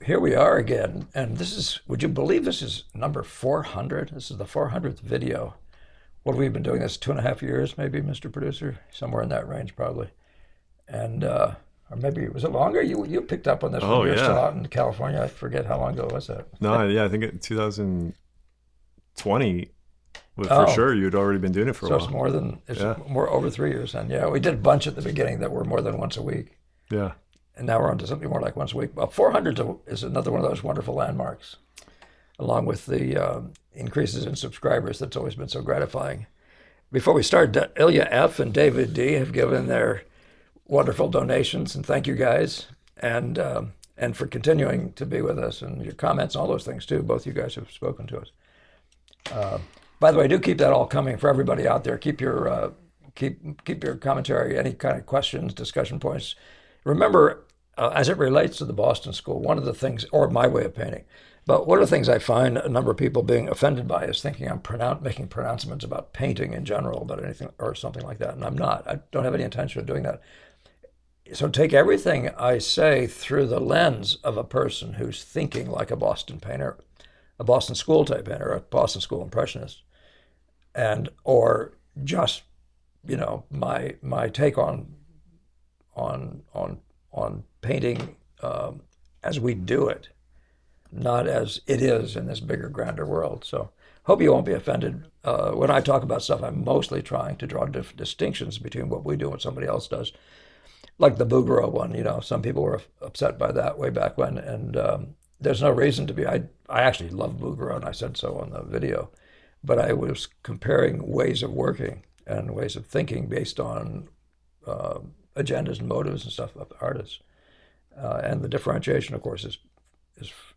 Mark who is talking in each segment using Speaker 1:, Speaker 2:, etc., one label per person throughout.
Speaker 1: here we are again, and this is, would you believe this is number 400? This is the 400th video. What have we been doing this 2.5 years, maybe, Mr. Producer? Somewhere in that range, probably. And, or maybe, was it longer? You picked up on this when
Speaker 2: Oh
Speaker 1: you were still
Speaker 2: yeah.
Speaker 1: out in California. I forget how long ago was that.
Speaker 2: No, yeah, I think in 2020, well, for
Speaker 1: Oh,
Speaker 2: sure, you'd already been doing it for a
Speaker 1: so
Speaker 2: while.
Speaker 1: it's
Speaker 2: Yeah,
Speaker 1: more over 3 years then. Yeah, we did a bunch at the beginning that were more than once a week.
Speaker 2: yeah.
Speaker 1: And now we're on to something more like once a week. Well, 400 is another one of those wonderful landmarks, along with the increases in subscribers. That's always been so gratifying. Before we start, Ilya F. and David D. have given their wonderful donations, and thank you guys, and for continuing to be with us, and your comments and all those things too. Both you guys have spoken to us. By the way, do keep that all coming for everybody out there. Keep your keep your commentary, any kind of questions, discussion points. Remember, as it relates to the Boston School, one of the things, or my way of painting, but one of the things I find a number of people being offended by is thinking I'm making pronouncements about painting in general, about anything or something like that, and I'm not. I don't have any intention of doing that. So take everything I say through the lens of a person who's thinking like a Boston painter, a Boston School type painter, a Boston School impressionist, and or just my take on painting as we do it, not as it is in this bigger, grander world. So hope you won't be offended. When I talk about stuff, I'm mostly trying to draw distinctions between what we do and what somebody else does. Like the Bouguereau one, some people were upset by that way back when, and there's no reason to be. I actually love Bouguereau, and I said so on the video, but I was comparing ways of working and ways of thinking based on agendas and motives and stuff of artists. And the differentiation, of course,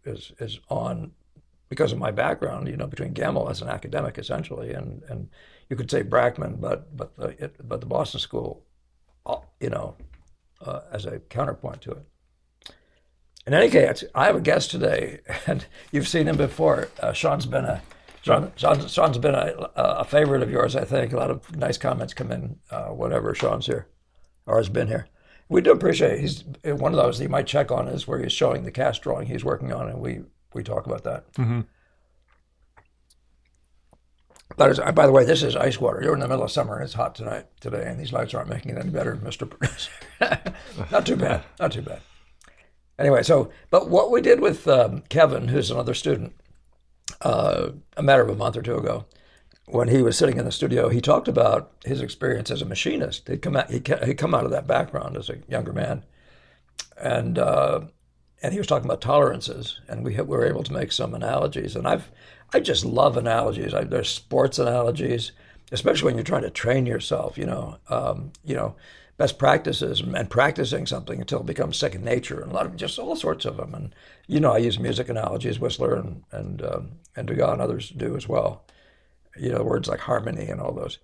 Speaker 1: is on because of my background, between Gemmell as an academic essentially, and you could say Brackman, but the Boston School, as a counterpoint to it. In any case, I have a guest today, and you've seen him before. Shawn's been a favorite of yours, I think. A lot of nice comments come in whenever Shawn's here or has been here. We do appreciate it. He's one of those that you might check on is where he's showing the cast drawing he's working on, and we talk about that.
Speaker 2: Hmm.
Speaker 1: By the way, this is ice water. You're in the middle of summer, and it's hot today, and these lights aren't making it any better, Mr. Producer. Not too bad, not too bad. Anyway, but what we did with Kevin, who's another student, a matter of a month or two ago, when he was sitting in the studio, he talked about his experience as a machinist. He'd come out of that background as a younger man, and he was talking about tolerances, and we were able to make some analogies. And I just love analogies. There's sports analogies, especially when you're trying to train yourself. Best practices and practicing something until it becomes second nature, and a lot of just all sorts of them. And I use music analogies, Whistler and Degas and others do as well. Words like harmony and all those.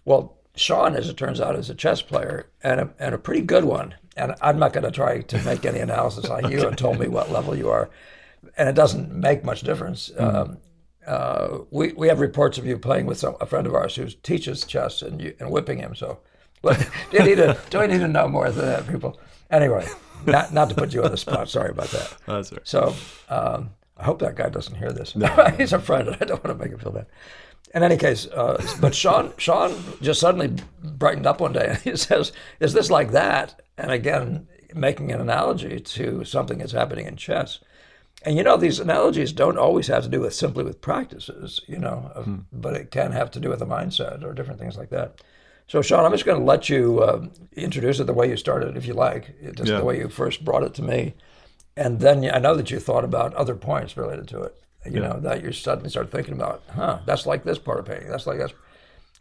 Speaker 1: Well, Shawn, as it turns out, is a chess player and a pretty good one. And I'm not going to try to make any analysis on you and told me what level you are. And it doesn't make much difference. We have reports of you playing with a friend of ours who teaches chess and whipping him. So, do I need to know more than that, people? Anyway, not to put you on the spot. Sorry about that.
Speaker 2: That's right.
Speaker 1: So I hope that guy doesn't hear this.
Speaker 2: No.
Speaker 1: He's a friend, and I don't want to make him feel bad. In any case, but Shawn just suddenly brightened up one day and he says, "Is this like that?" And again, making an analogy to something that's happening in chess. And these analogies don't always have to do simply with practices, but it can have to do with the mindset or different things like that. So, Shawn, I'm just going to let you introduce it the way you started, if you like, just the way you first brought it to me. And then I know that you thought about other points related to it, that you suddenly started thinking about, that's like this part of painting, that's like this.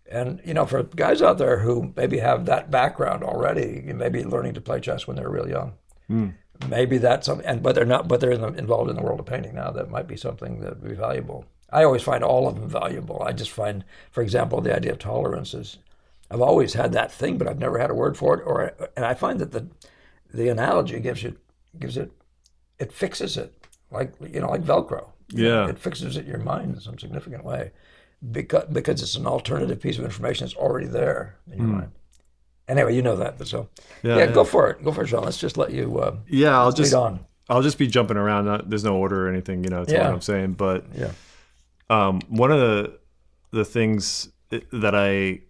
Speaker 1: And, for guys out there who maybe have that background already, maybe learning to play chess when they're real young, maybe that's something, but they're involved in the world of painting now, that might be something that would be valuable. I always find all of them valuable. I just find, for example, the idea of tolerances. I've always had that thing, but I've never had a word for it. And I find that the analogy it fixes it, like Velcro.
Speaker 2: Yeah.
Speaker 1: It fixes it in your mind in some significant way, because it's an alternative piece of information that's already there in your mind. Anyway, you know that, but so
Speaker 2: Yeah.
Speaker 1: go for it, Shawn. Let's just let you
Speaker 2: I'll
Speaker 1: lead
Speaker 2: just
Speaker 1: on.
Speaker 2: I'll just be jumping around. There's no order or anything, to what I'm saying. But
Speaker 1: Yeah.
Speaker 2: one of the things that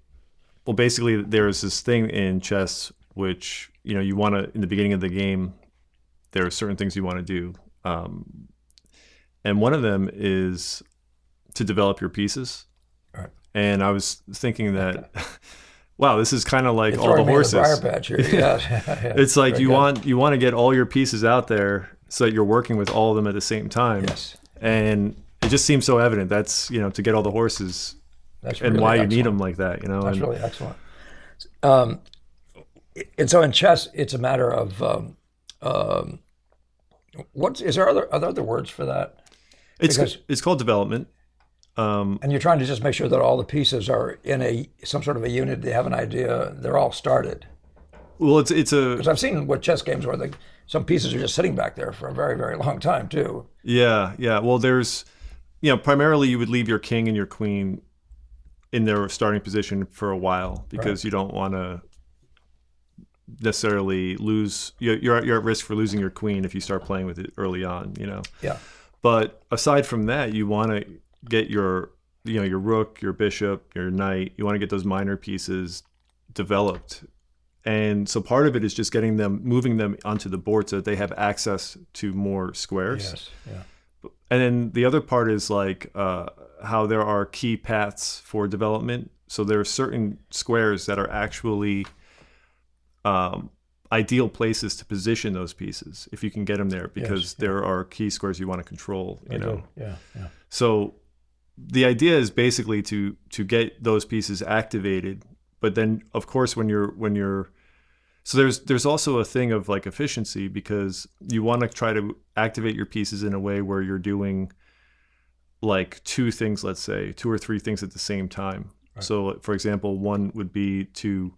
Speaker 2: basically there's this thing in chess which, you want to, in the beginning of the game, there are certain things you want to do. And one of them is to develop your pieces.
Speaker 1: Right.
Speaker 2: And I was thinking that, wow, this is kind of like
Speaker 1: You're
Speaker 2: all the
Speaker 1: throwing me in
Speaker 2: horses.
Speaker 1: Briar patch here. Yeah.
Speaker 2: It's like
Speaker 1: Very
Speaker 2: you
Speaker 1: good.
Speaker 2: want to get all your pieces out there so that you're working with all of them at the same time.
Speaker 1: Yes.
Speaker 2: And it just seems so evident. That's, to get all the horses
Speaker 1: That's
Speaker 2: and
Speaker 1: really
Speaker 2: why
Speaker 1: excellent.
Speaker 2: you need them like that,
Speaker 1: That's really excellent. And so in chess, it's a matter of are there other words for that?
Speaker 2: It's called development.
Speaker 1: And you're trying to just make sure that all the pieces are in some sort of a unit. They have an idea. They're all started.
Speaker 2: Well, it's
Speaker 1: Because I've seen with chess games where some pieces are just sitting back there for a very, very long time too.
Speaker 2: yeah. Well, there's, primarily you would leave your king and your queen in their starting position for a while because you don't want to necessarily lose. You're at risk for losing your queen if you start playing with it early on.
Speaker 1: Yeah.
Speaker 2: But aside from that, you want to get your rook, your bishop, your knight. You want to get those minor pieces developed. And so part of it is just moving them onto the board so that they have access to more squares.
Speaker 1: Yes. Yeah.
Speaker 2: And then the other part is like how there are key paths for development. So there are certain squares that are actually ideal places to position those pieces if you can get them there, because there are key squares you want to control.
Speaker 1: Yeah.
Speaker 2: So the idea is basically to get those pieces activated. But then, of course, when you're so there's also a thing of like efficiency, because you want to try to activate your pieces in a way where you're doing like two things, let's say 2 or 3 things at the same time. Right. So, for example, one would be to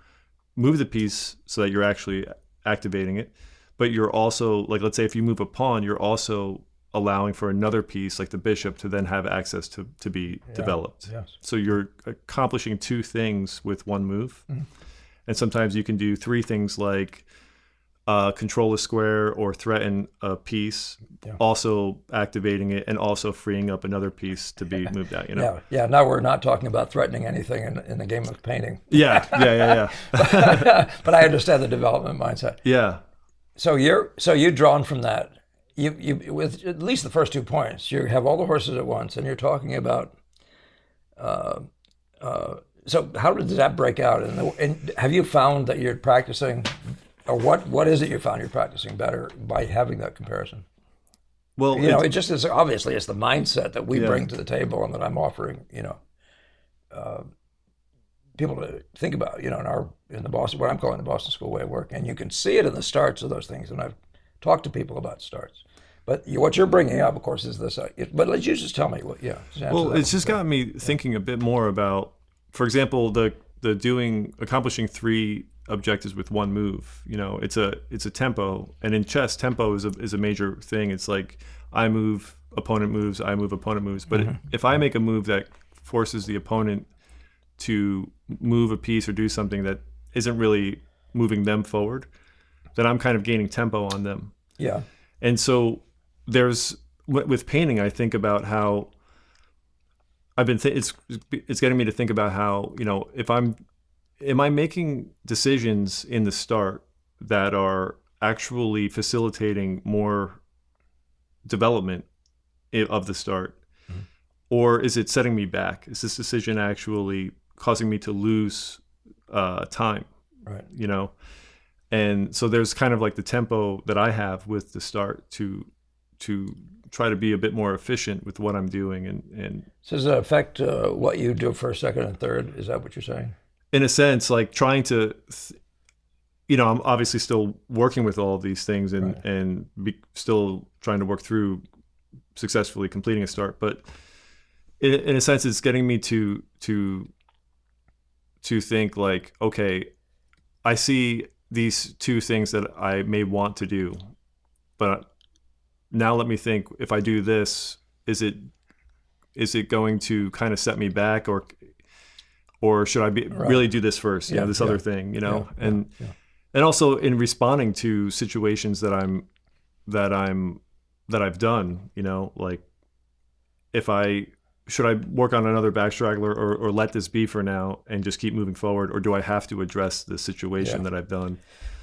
Speaker 2: move the piece so that you're actually activating it, but you're also, like, let's say if you move a pawn, you're also allowing for another piece like the bishop to then have access to be developed.
Speaker 1: Yes.
Speaker 2: So you're accomplishing 2 things with one move. Mm-hmm. And sometimes you can do 3 things like control a square or threaten a piece, also activating it and also freeing up another piece to be moved out.
Speaker 1: Yeah. Now we're not talking about threatening anything in the game of painting.
Speaker 2: Yeah.
Speaker 1: But I understand the development mindset.
Speaker 2: Yeah.
Speaker 1: So you're drawn from that. You with at least the first 2 points, you have all the horses at once, and you're talking about. So how does that break out? And have you found that you're practicing, or what is it you found you're practicing better by having that comparison?
Speaker 2: Well,
Speaker 1: it just is, obviously it's the mindset that we bring to the table and that I'm offering, people to think about, in the Boston, what I'm calling the Boston School way of work. And you can see it in the starts of those things. And I've talked to people about starts. But what you're bringing up, of course, is this. But let's you just tell me what.
Speaker 2: Well, it's just got me thinking a bit more about, for example, the accomplishing 3 objectives with one move. It's a tempo, and in chess, tempo is a major thing. It's like I move, opponent moves, I move, opponent moves. But if I make a move that forces the opponent to move a piece or do something that isn't really moving them forward, then I'm kind of gaining tempo on them.
Speaker 1: Yeah.
Speaker 2: And so with painting, I think about how it's getting me to think about how, am I making decisions in the start that are actually facilitating more development of the start, or is it setting me back? Is this decision actually causing me to lose time?
Speaker 1: Right.
Speaker 2: And so there's kind of like the tempo that I have with the start to try to be a bit more efficient with what I'm doing. And
Speaker 1: so does that affect what you do first, second, and third? Is that what you're saying?
Speaker 2: In a sense, like trying to, I'm obviously still working with all of these things and still trying to work through successfully completing a start. But in a sense, it's getting me to think like, okay, I see these 2 things that I may want to do, but now let me think, if I do this, is it going to kind of set me back, or should I really do this first? This other thing, and also in responding to situations that I'm that I've done, like should I work on another back straggler or let this be for now and just keep moving forward, or do I have to address the situation that I've done?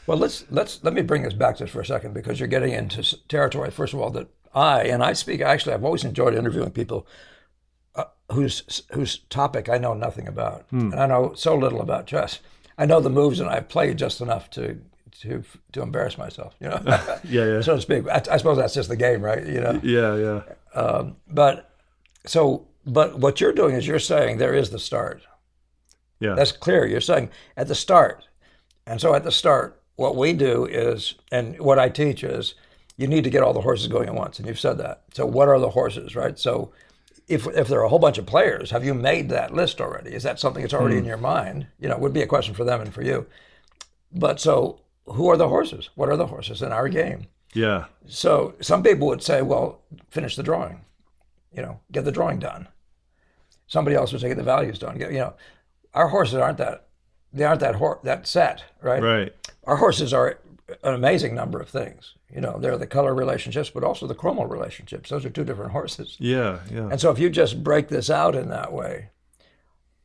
Speaker 1: Well, let me bring this back just for a second, because you're getting into territory, first of all, that I speak, actually, I've always enjoyed interviewing people whose topic I know nothing about. And I know so little about chess. I know the moves, and I've played just enough to embarrass myself,
Speaker 2: Yeah.
Speaker 1: so to speak. I suppose that's just the game, right?
Speaker 2: Yeah.
Speaker 1: But what you're doing is you're saying there is the start.
Speaker 2: Yeah.
Speaker 1: That's clear. You're saying at the start. And so at the start, what we do is, and what I teach is, you need to get all the horses going at once. And you've said that. So what are the horses, right? So if there are a whole bunch of players, have you made that list already? Is that something that's already in your mind? It would be a question for them and for you. But so who are the horses? What are the horses in our game?
Speaker 2: Yeah.
Speaker 1: So some people would say, well, finish the drawing. Get the drawing done. Somebody else would say, get the values done. Our horses aren't that. They aren't that set, right?
Speaker 2: Right.
Speaker 1: Our horses are an amazing number of things. They're the color relationships, but also the chromal relationships. Those are two different horses.
Speaker 2: Yeah.
Speaker 1: And so if you just break this out in that way,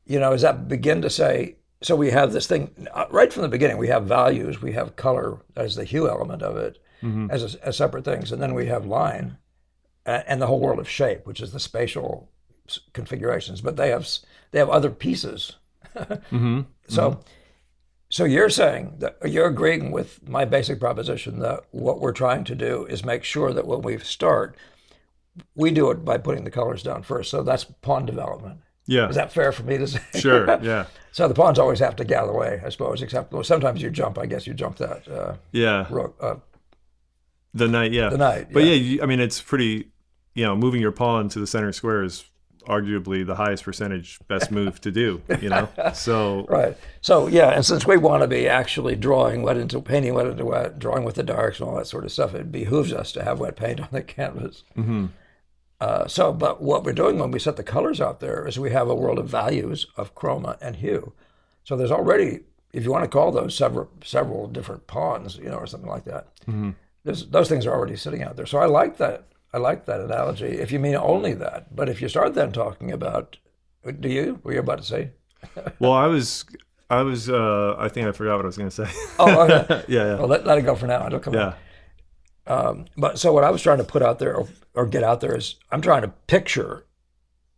Speaker 1: does that begin to say, so we have this thing right from the beginning, we have values, we have color as the hue element of it, as separate things, and then we have line and the whole world of shape, which is the spatial configurations, but they have other pieces. So you're saying that you're agreeing with my basic proposition that what we're trying to do is make sure that when we start, we do it by putting the colors down first. So that's pawn development.
Speaker 2: Yeah.
Speaker 1: Is that fair for me to say?
Speaker 2: Sure. Yeah.
Speaker 1: So the pawns always have to get out of the way, I suppose, except sometimes you jump. I guess you jump that. Rook,
Speaker 2: the knight. Yeah.
Speaker 1: The knight.
Speaker 2: But it's pretty. Moving your pawn to the center square is arguably the highest percentage best move to do. So.
Speaker 1: Right. So and since we want to be actually painting wet into wet, drawing with the darks and all that sort of stuff, it behooves us to have wet paint on the canvas. But what we're doing when we set the colors out there is we have a world of values of chroma and hue. So there's already, if you want to call those several different pawns, or something like that, those things are already sitting out there. So I like that. I like that analogy, if you mean only that. But if you start then talking about, were you about to say?
Speaker 2: Well, I think I forgot what I was going to say.
Speaker 1: Oh, okay.
Speaker 2: Yeah.
Speaker 1: Well, let it go for now. It'll come out. But so what I was trying to put out there or get out there is I'm trying to picture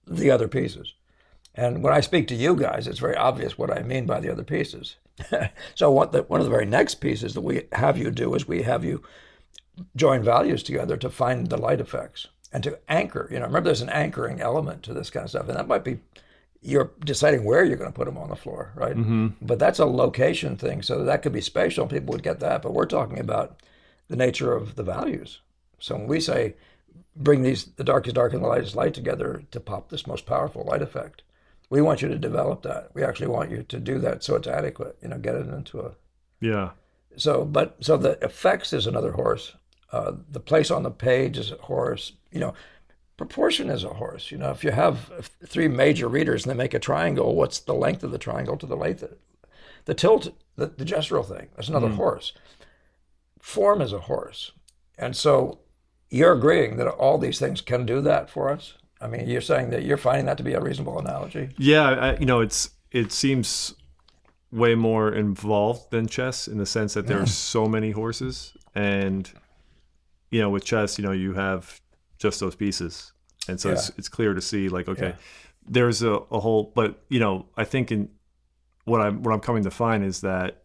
Speaker 1: the other pieces. And when I speak to you guys, it's very obvious what I mean by the other pieces. So one of the very next pieces that we have you do is we have you join values together to find the light effects and to anchor. Remember there's an anchoring element to this kind of stuff. And that might be you're deciding where you're going to put them on the floor, right? But that's a location thing. So that could be spatial. People would get that. But we're talking about the nature of the values. So when we say bring the dark is dark and the light is light together to pop this most powerful light effect, we want you to develop that. We actually want you to do that so it's adequate, get it into a...
Speaker 2: Yeah.
Speaker 1: So the effects is another horse. The place on the page is a horse. Proportion is a horse. If you have three major readers and they make a triangle, what's the length of the triangle to the length? The tilt, the gestural thing, that's another horse. Form is a horse. And so you're agreeing that all these things can do that for us? I mean, you're saying that you're finding that to be a reasonable analogy?
Speaker 2: Yeah, it seems way more involved than chess in the sense that there are so many horses. And, with chess, you have just those pieces. And so it's clear to see, like, okay, there's a whole, but, I think in what I'm coming to find is that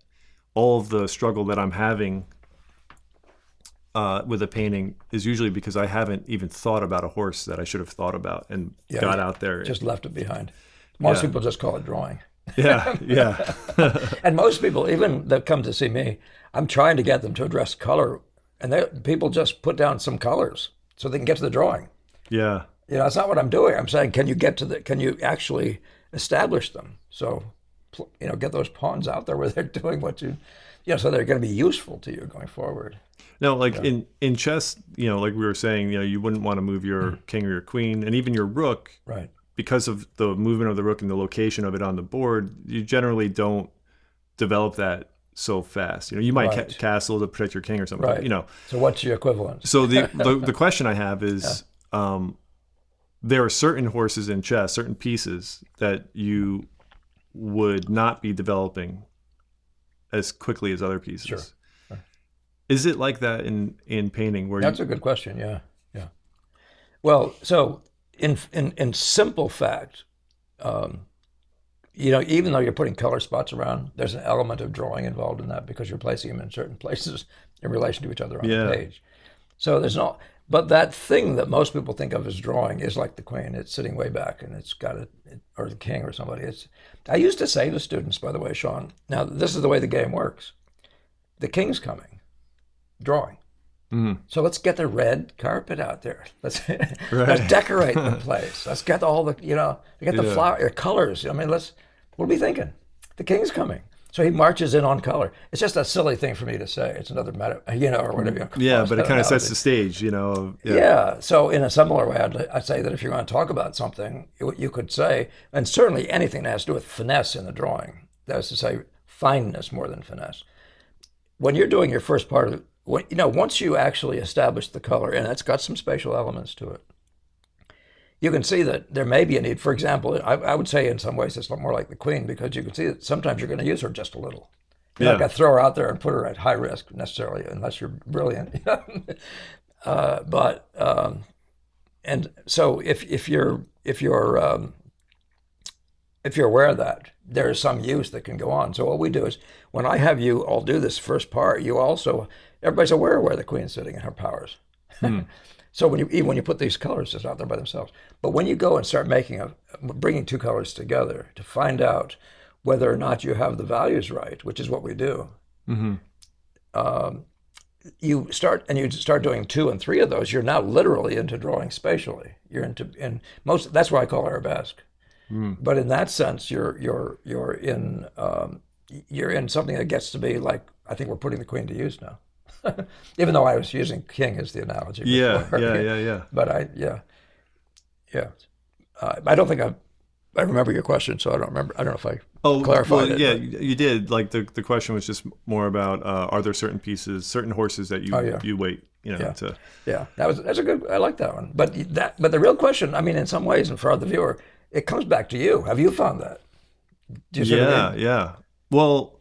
Speaker 2: all of the struggle that I'm having with a painting is usually because I haven't even thought about a horse that I should have thought about and got out there.
Speaker 1: Just left it behind. Most people just call it drawing.
Speaker 2: Yeah.
Speaker 1: And most people, even that come to see me, I'm trying to get them to address color, and people just put down some colors so they can get to the drawing.
Speaker 2: Yeah.
Speaker 1: That's not what I'm doing. I'm saying, can you actually establish them? So, get those pawns out there where they're doing what so they're going to be useful to you going forward.
Speaker 2: No, like in chess, like we were saying, you wouldn't want to move your king or your queen, and even your rook,
Speaker 1: right?
Speaker 2: Because of the movement of the rook and the location of it on the board, you generally don't develop that so fast. You might
Speaker 1: Right.
Speaker 2: castle to protect your king or something.
Speaker 1: Right.
Speaker 2: But,
Speaker 1: So what's your equivalent?
Speaker 2: so the question I have is, there are certain horses in chess, certain pieces that you would not be developing as quickly as other pieces.
Speaker 1: Sure. Sure.
Speaker 2: Is it like that in painting where
Speaker 1: That's a good question. Yeah. Yeah. Well, so in simple fact, even though you're putting color spots around, there's an element of drawing involved in that because you're placing them in certain places in relation to each other on the page. So there's no, but that thing that most people think of as drawing is like the queen. It's sitting way back and it's got or the king or somebody. I used to say to students, by the way, Shawn, now this is the way the game works. The king's coming, drawing. So let's get the red carpet out there. Let's decorate the place. Let's get all the get the flower colors. I mean, what are we thinking? The king's coming. So he marches in on color. It's just a silly thing for me to say. It's another matter, or whatever.
Speaker 2: Yeah, but it kind of sets the stage,
Speaker 1: Yeah. So in a similar way, I'd say that if you're going to talk about something, you could say, and certainly anything that has to do with finesse in the drawing, that is to say, fineness more than finesse. When you're doing your first part of it, once you actually establish the color, and it's got some spatial elements to it, you can see that there may be a need. For example, I would say in some ways it's a lot more like the queen because you can see that sometimes you're going to use her just a little. You're not going to throw her out there and put her at high risk necessarily, unless you're brilliant. And so if you're aware of that, there is some use that can go on. So what we do is when I have you all do this first part, everybody's aware of where the queen's sitting and her powers. So even when you put these colors just out there by themselves, but when you go and start bringing two colors together to find out whether or not you have the values right, which is what we do, you start doing 2 and 3 of those. You're now literally into drawing spatially. That's why I call arabesque. But in that sense, you're in something that gets to be like, I think we're putting the queen to use now. Even though I was using king as the analogy before.
Speaker 2: Yeah.
Speaker 1: But I don't think I remember your question, so I don't remember. I don't know if I clarified it.
Speaker 2: Yeah, you did. Like the question was just more about are there certain pieces, certain horses that you wait, to.
Speaker 1: Yeah, that's a good. I like that one. But the real question, I mean, in some ways, and for the viewer, it comes back to you. Have you found that? Do you see what I mean?
Speaker 2: Yeah. Well,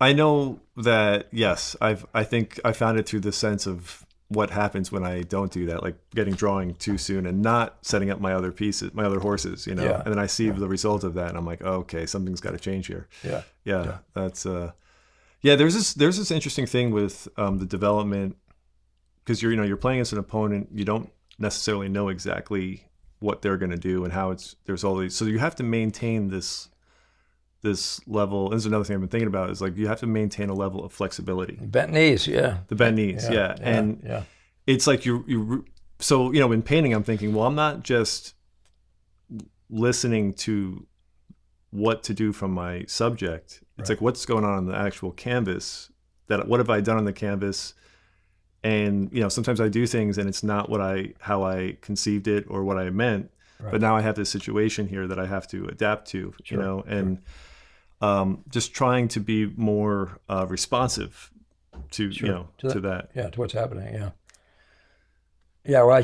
Speaker 2: I know that, yes, I think I found it through the sense of what happens when I don't do that, like getting drawing too soon and not setting up my other pieces, my other horses, and then I see the result of that and I'm like, oh, okay, something's got to change here. Yeah. That's there's this interesting thing with the development, because you're playing as an opponent, you don't necessarily know exactly what they're going to do and how there's all these, so you have to maintain this level. This is another thing I've been thinking about, is like you have to maintain a level of flexibility.
Speaker 1: Bent knees, yeah.
Speaker 2: The bent knees, and it's like so in painting I'm thinking, well, I'm not just listening to what to do from my subject. It's like what's going on the actual canvas, what have I done on the canvas, and sometimes I do things and it's not how I conceived it or what I meant. Right. But now I have this situation here that I have to adapt to, and just trying to be more responsive to that.
Speaker 1: Yeah, to what's happening. Yeah. Yeah. Well,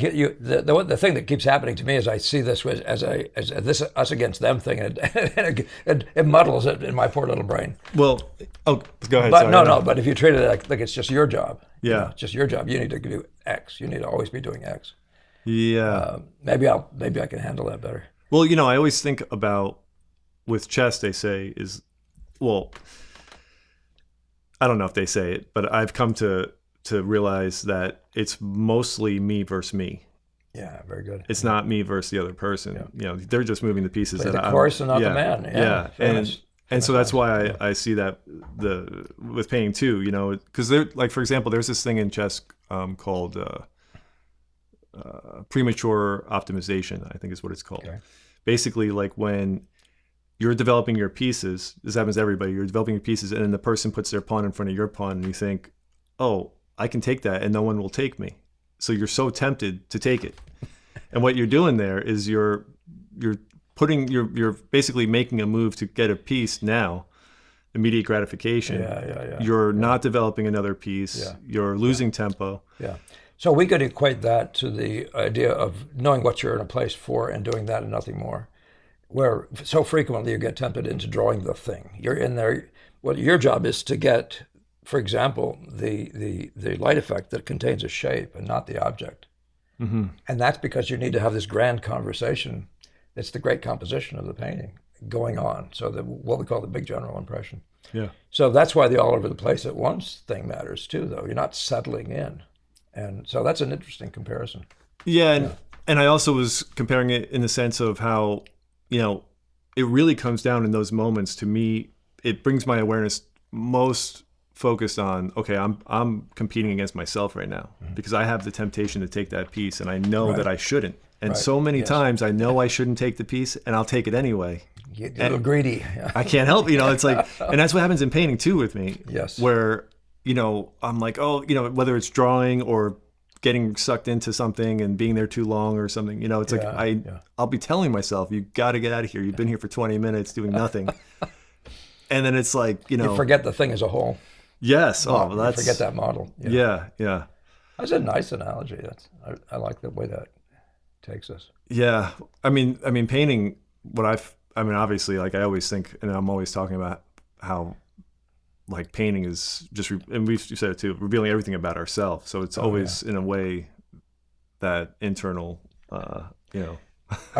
Speaker 1: the thing that keeps happening to me is I see this as this us against them thing, and it muddles it in my poor little brain.
Speaker 2: Well, go ahead.
Speaker 1: But no. But if you treat it like it's just your job,
Speaker 2: it's
Speaker 1: just your job. You need to do X. You need to always be doing X.
Speaker 2: Yeah.
Speaker 1: Maybe I can handle that better.
Speaker 2: Well, I always think about with chess, they say I don't know if they say it, but I've come to realize that it's mostly me versus me.
Speaker 1: Yeah, very good.
Speaker 2: It's not me versus the other person. Yeah. They're just moving the pieces.
Speaker 1: Play the course and not the man.
Speaker 2: Yeah. And so that's why I see that with painting too, because like, for example, there's this thing in chess called premature optimization, I think is what it's called. Okay. Basically, like when you're developing your pieces, this happens to everybody, you're developing your pieces and then the person puts their pawn in front of your pawn and you think, oh, I can take that and no one will take me. So you're so tempted to take it. And what you're doing there is you're you're basically making a move to get a piece now, immediate gratification.
Speaker 1: Yeah.
Speaker 2: You're not developing another piece.
Speaker 1: Yeah.
Speaker 2: You're losing tempo.
Speaker 1: Yeah. So we could equate that to the idea of knowing what you're in a place for and doing that and nothing more. Where so frequently you get tempted into drawing the thing. You're in there. Well, your job is to get, for example, the light effect that contains a shape and not the object.
Speaker 2: Mm-hmm.
Speaker 1: And that's because you need to have this grand conversation. It's the great composition of the painting going on. So what we call the big general impression.
Speaker 2: Yeah.
Speaker 1: So that's why the all over the place at once thing matters too, though. You're not settling in. And so that's an interesting comparison.
Speaker 2: Yeah. And I also was comparing it in the sense of how, it really comes down in those moments. To me, it brings my awareness most focused on, okay, I'm competing against myself right now because I have the temptation to take that piece and I know that I shouldn't. And so many times I know I shouldn't take the piece and I'll take it anyway.
Speaker 1: You get a little greedy.
Speaker 2: I can't help, it's like, and that's what happens in painting too with me.
Speaker 1: Yes.
Speaker 2: Where, I'm like, whether it's drawing or getting sucked into something and being there too long or something, it's like I'll be telling myself, you got to get out of here. You've been here for 20 minutes doing nothing. And then it's like,
Speaker 1: you forget the thing as a whole.
Speaker 2: Yes.
Speaker 1: You forget that model.
Speaker 2: Yeah.
Speaker 1: That's a nice analogy. I like the way that takes us.
Speaker 2: Yeah. I mean, painting, obviously, like I always think, and I'm always talking about how like painting is just, and we've said it too, revealing everything about ourselves. So it's always in a way that internal,
Speaker 1: one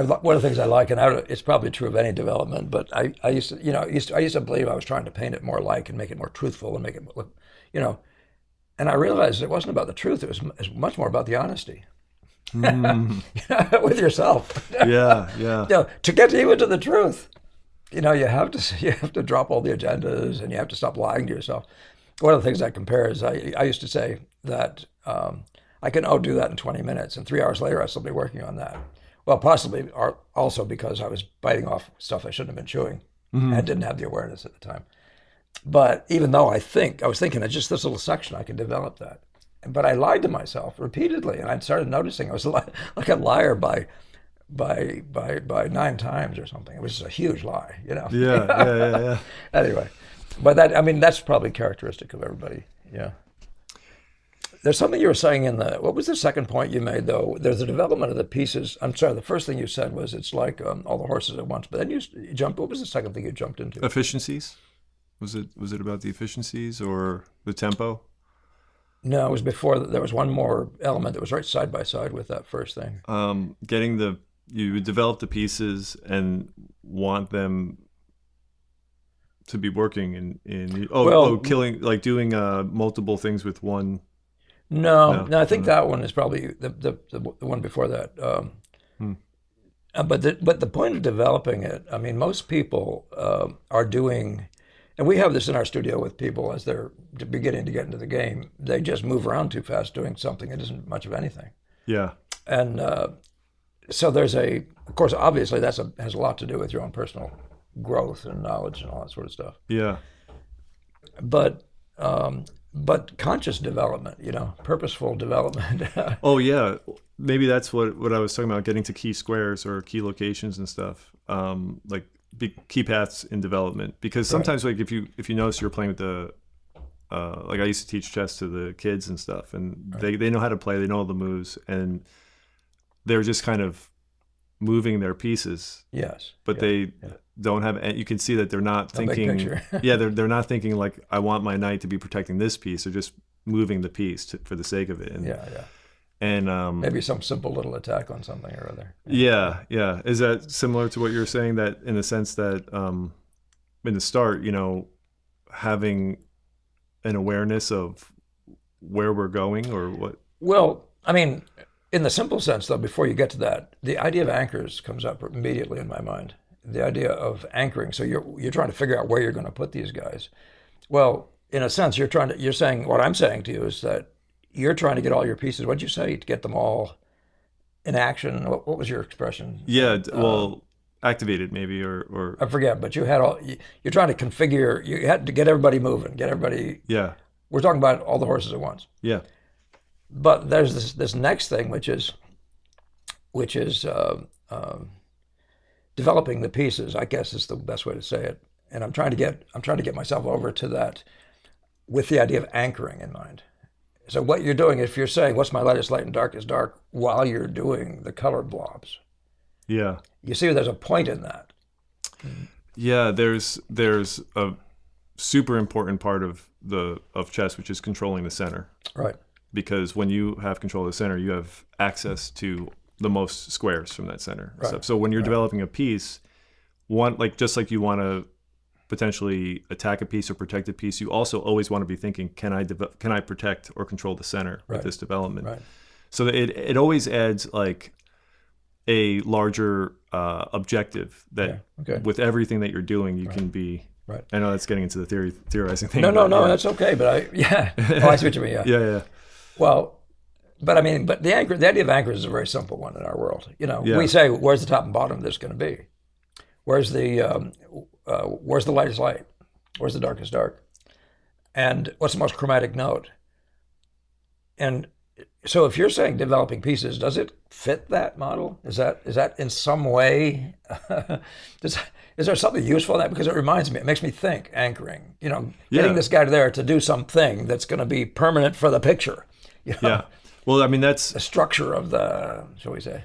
Speaker 1: of the things I like, and it's probably true of any development, but I used to believe I was trying to paint it more like and make it more truthful and make it look, and I realized it wasn't about the truth. It was much more about the honesty with yourself.
Speaker 2: Yeah.
Speaker 1: To get even to the truth, you have to drop all the agendas and you have to stop lying to yourself. One of the things I compare is I used to say that I can do that in 20 minutes, and 3 hours later I still be working on that. Well, possibly also because I was biting off stuff I shouldn't have been chewing and didn't have the awareness at the time. But even though I was thinking of just this little section, I can develop that. But I lied to myself repeatedly, and I started noticing I was like a liar by 9 times or something. It was a huge lie,
Speaker 2: Yeah.
Speaker 1: Anyway, but that's probably characteristic of everybody. Yeah. There's something you were saying what was the second point you made, though? There's the development of the pieces. I'm sorry, the first thing you said was it's like all the horses at once, but then you jumped, what was the second thing you jumped into?
Speaker 2: Efficiencies? Was it about the efficiencies or the tempo?
Speaker 1: No, it was before. There was one more element that was right side by side with that first thing.
Speaker 2: You develop the pieces and want them to be working killing, like doing multiple things with one.
Speaker 1: No, I think that one is probably the one before that. But the point of developing it, most people are doing, and we have this in our studio with people as they're beginning to get into the game. They just move around too fast doing something that isn't much of anything.
Speaker 2: Yeah.
Speaker 1: And so there's of course, obviously has a lot to do with your own personal growth and knowledge and all that sort of stuff.
Speaker 2: Yeah.
Speaker 1: But conscious development, purposeful development.
Speaker 2: Oh yeah, maybe that's what I was talking about, getting to key squares or key locations and stuff, like key paths in development. Because sometimes, like if you notice you're playing with the, like I used to teach chess to the kids and stuff, and they know how to play, they know all the moves, and they're just kind of moving their pieces.
Speaker 1: Yes.
Speaker 2: But they don't have. You can see that they're not thinking. Yeah, they're not thinking like I want my knight to be protecting this piece. They're just moving the piece for the sake of it. And, And
Speaker 1: maybe some simple little attack on something or other.
Speaker 2: Yeah. Is that similar to what you're saying? That in the sense that in the start, having an awareness of where we're going or what.
Speaker 1: Well, in the simple sense, though, before you get to that, the idea of anchors comes up immediately in my mind. The idea of anchoring. So you're trying to figure out where you're going to put these guys. Well, in a sense, you're saying what I'm saying to you is that you're trying to get all your pieces. What'd you say? To get them all in action. What was your expression?
Speaker 2: Yeah. Activated maybe or
Speaker 1: I forget. But you had you're trying to configure. You had to get everybody moving. Get everybody.
Speaker 2: Yeah.
Speaker 1: We're talking about all the horses at once.
Speaker 2: Yeah.
Speaker 1: But there's this next thing, which is developing the pieces, I guess is the best way to say it. And I'm trying to get myself over to that with the idea of anchoring in mind. So what you're doing, if you're saying, what's my light is light and dark is dark, while you're doing the color blobs.
Speaker 2: Yeah.
Speaker 1: You see there's a point in that.
Speaker 2: Yeah, there's a super important part of chess, which is controlling the center.
Speaker 1: Right.
Speaker 2: Because when you have control of the center, you have access to the most squares from that center.
Speaker 1: Right.
Speaker 2: So when you're developing a piece, just like you want to potentially attack a piece or protect a piece, you also always want to be thinking, can I protect or control the center with this development?
Speaker 1: Right.
Speaker 2: So that it always adds like a larger objective that with everything that you're doing, you can be. Right. I know that's getting into the theorizing thing.
Speaker 1: No, that's okay. But I see what you mean.
Speaker 2: Yeah.
Speaker 1: Well, but I mean, the idea of anchors is a very simple one in our world. We say, where's the top and bottom of this going to be? Where's the lightest light? Where's the darkest dark? And what's the most chromatic note? And so if you're saying developing pieces, does it fit that model? Is that in some way, is there something useful in that? Because it makes me think, anchoring, getting this guy there to do something that's going to be permanent for the picture.
Speaker 2: Yeah. Well, I mean, that's
Speaker 1: the structure of shall we say?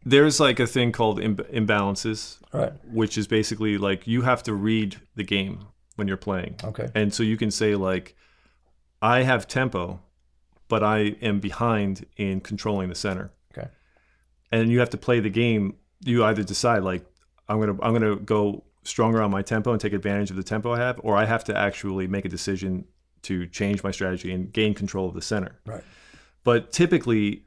Speaker 2: There's like a thing called imbalances,
Speaker 1: right?
Speaker 2: Which is basically like you have to read the game when you're playing.
Speaker 1: Okay.
Speaker 2: And so you can say like, I have tempo, but I am behind in controlling the center.
Speaker 1: Okay.
Speaker 2: And you have to play the game. You either decide like, I'm gonna go stronger on my tempo and take advantage of the tempo I have, or I have to actually make a decision to change my strategy and gain control of the center.
Speaker 1: Right.
Speaker 2: But typically,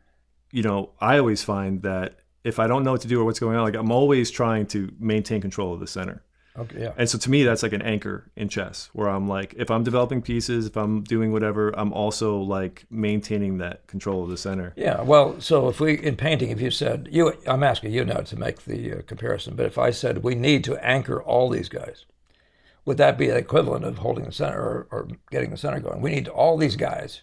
Speaker 2: I always find that if I don't know what to do or what's going on, like I'm always trying to maintain control of the center.
Speaker 1: Okay, yeah.
Speaker 2: And so to me, that's like an anchor in chess where I'm like, if I'm developing pieces, if I'm doing whatever, I'm also like maintaining that control of the center.
Speaker 1: Yeah, well, so in painting, if you said, I'm asking you now to make the comparison, but if I said we need to anchor all these guys, would that be the equivalent of holding the center or getting the center going? We need all these guys.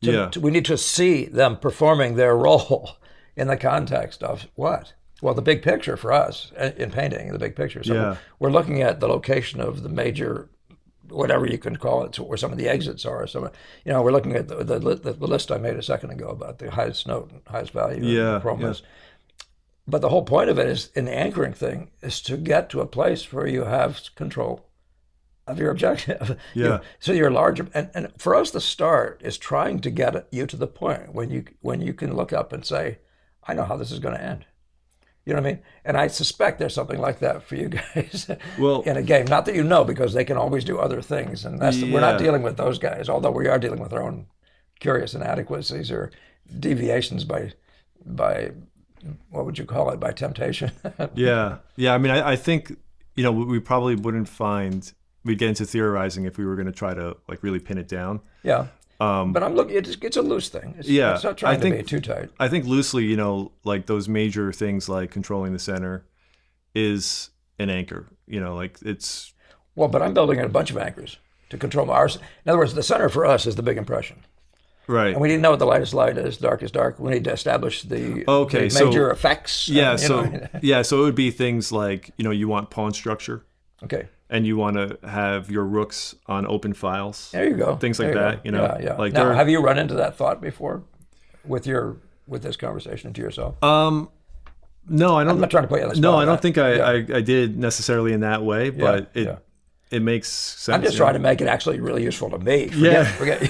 Speaker 1: We need to see them performing their role in the context of what? Well, the big picture for us in painting, the big picture. So we're looking at the location of the major, whatever you can call it, where some of the exits are. So, we're looking at the list I made a second ago about the highest note and highest value of the chromas. But the whole point of it is, in the anchoring thing, is to get to a place where you have control of your objective.
Speaker 2: Yeah.
Speaker 1: So you're larger, and for us, the start is trying to get you to the point when you can look up and say, I know how this is going to end. You know what I mean? And I suspect there's something like that for you guys in a game. Not that you know, because they can always do other things, and we're not dealing with those guys. Although we are dealing with our own curious inadequacies or deviations by what would you call it? By temptation.
Speaker 2: Yeah. I mean, I think we probably wouldn't find. We'd get into theorizing if we were going to try to like really pin it down.
Speaker 1: Yeah. But I'm looking. It's a loose thing. It's not trying to be too tight.
Speaker 2: I think loosely, like those major things like controlling the center is an anchor. Like it's.
Speaker 1: Well, but I'm building in a bunch of anchors to control ours. In other words, the center for us is the big impression.
Speaker 2: Right.
Speaker 1: And we need to know what the lightest light is, darkest dark. We need to establish the major effects.
Speaker 2: Yeah. So it would be things like you want pawn structure.
Speaker 1: Okay.
Speaker 2: And you want to have your rooks on open files.
Speaker 1: There you go.
Speaker 2: Things like that.
Speaker 1: Yeah.
Speaker 2: Like
Speaker 1: now, have you run into that thought before, with this conversation to yourself?
Speaker 2: No, I don't.
Speaker 1: I'm not trying to put you on the spot.
Speaker 2: No, I don't think I did necessarily in that way, but it makes sense.
Speaker 1: I'm just trying to make it actually really useful to me. Forget.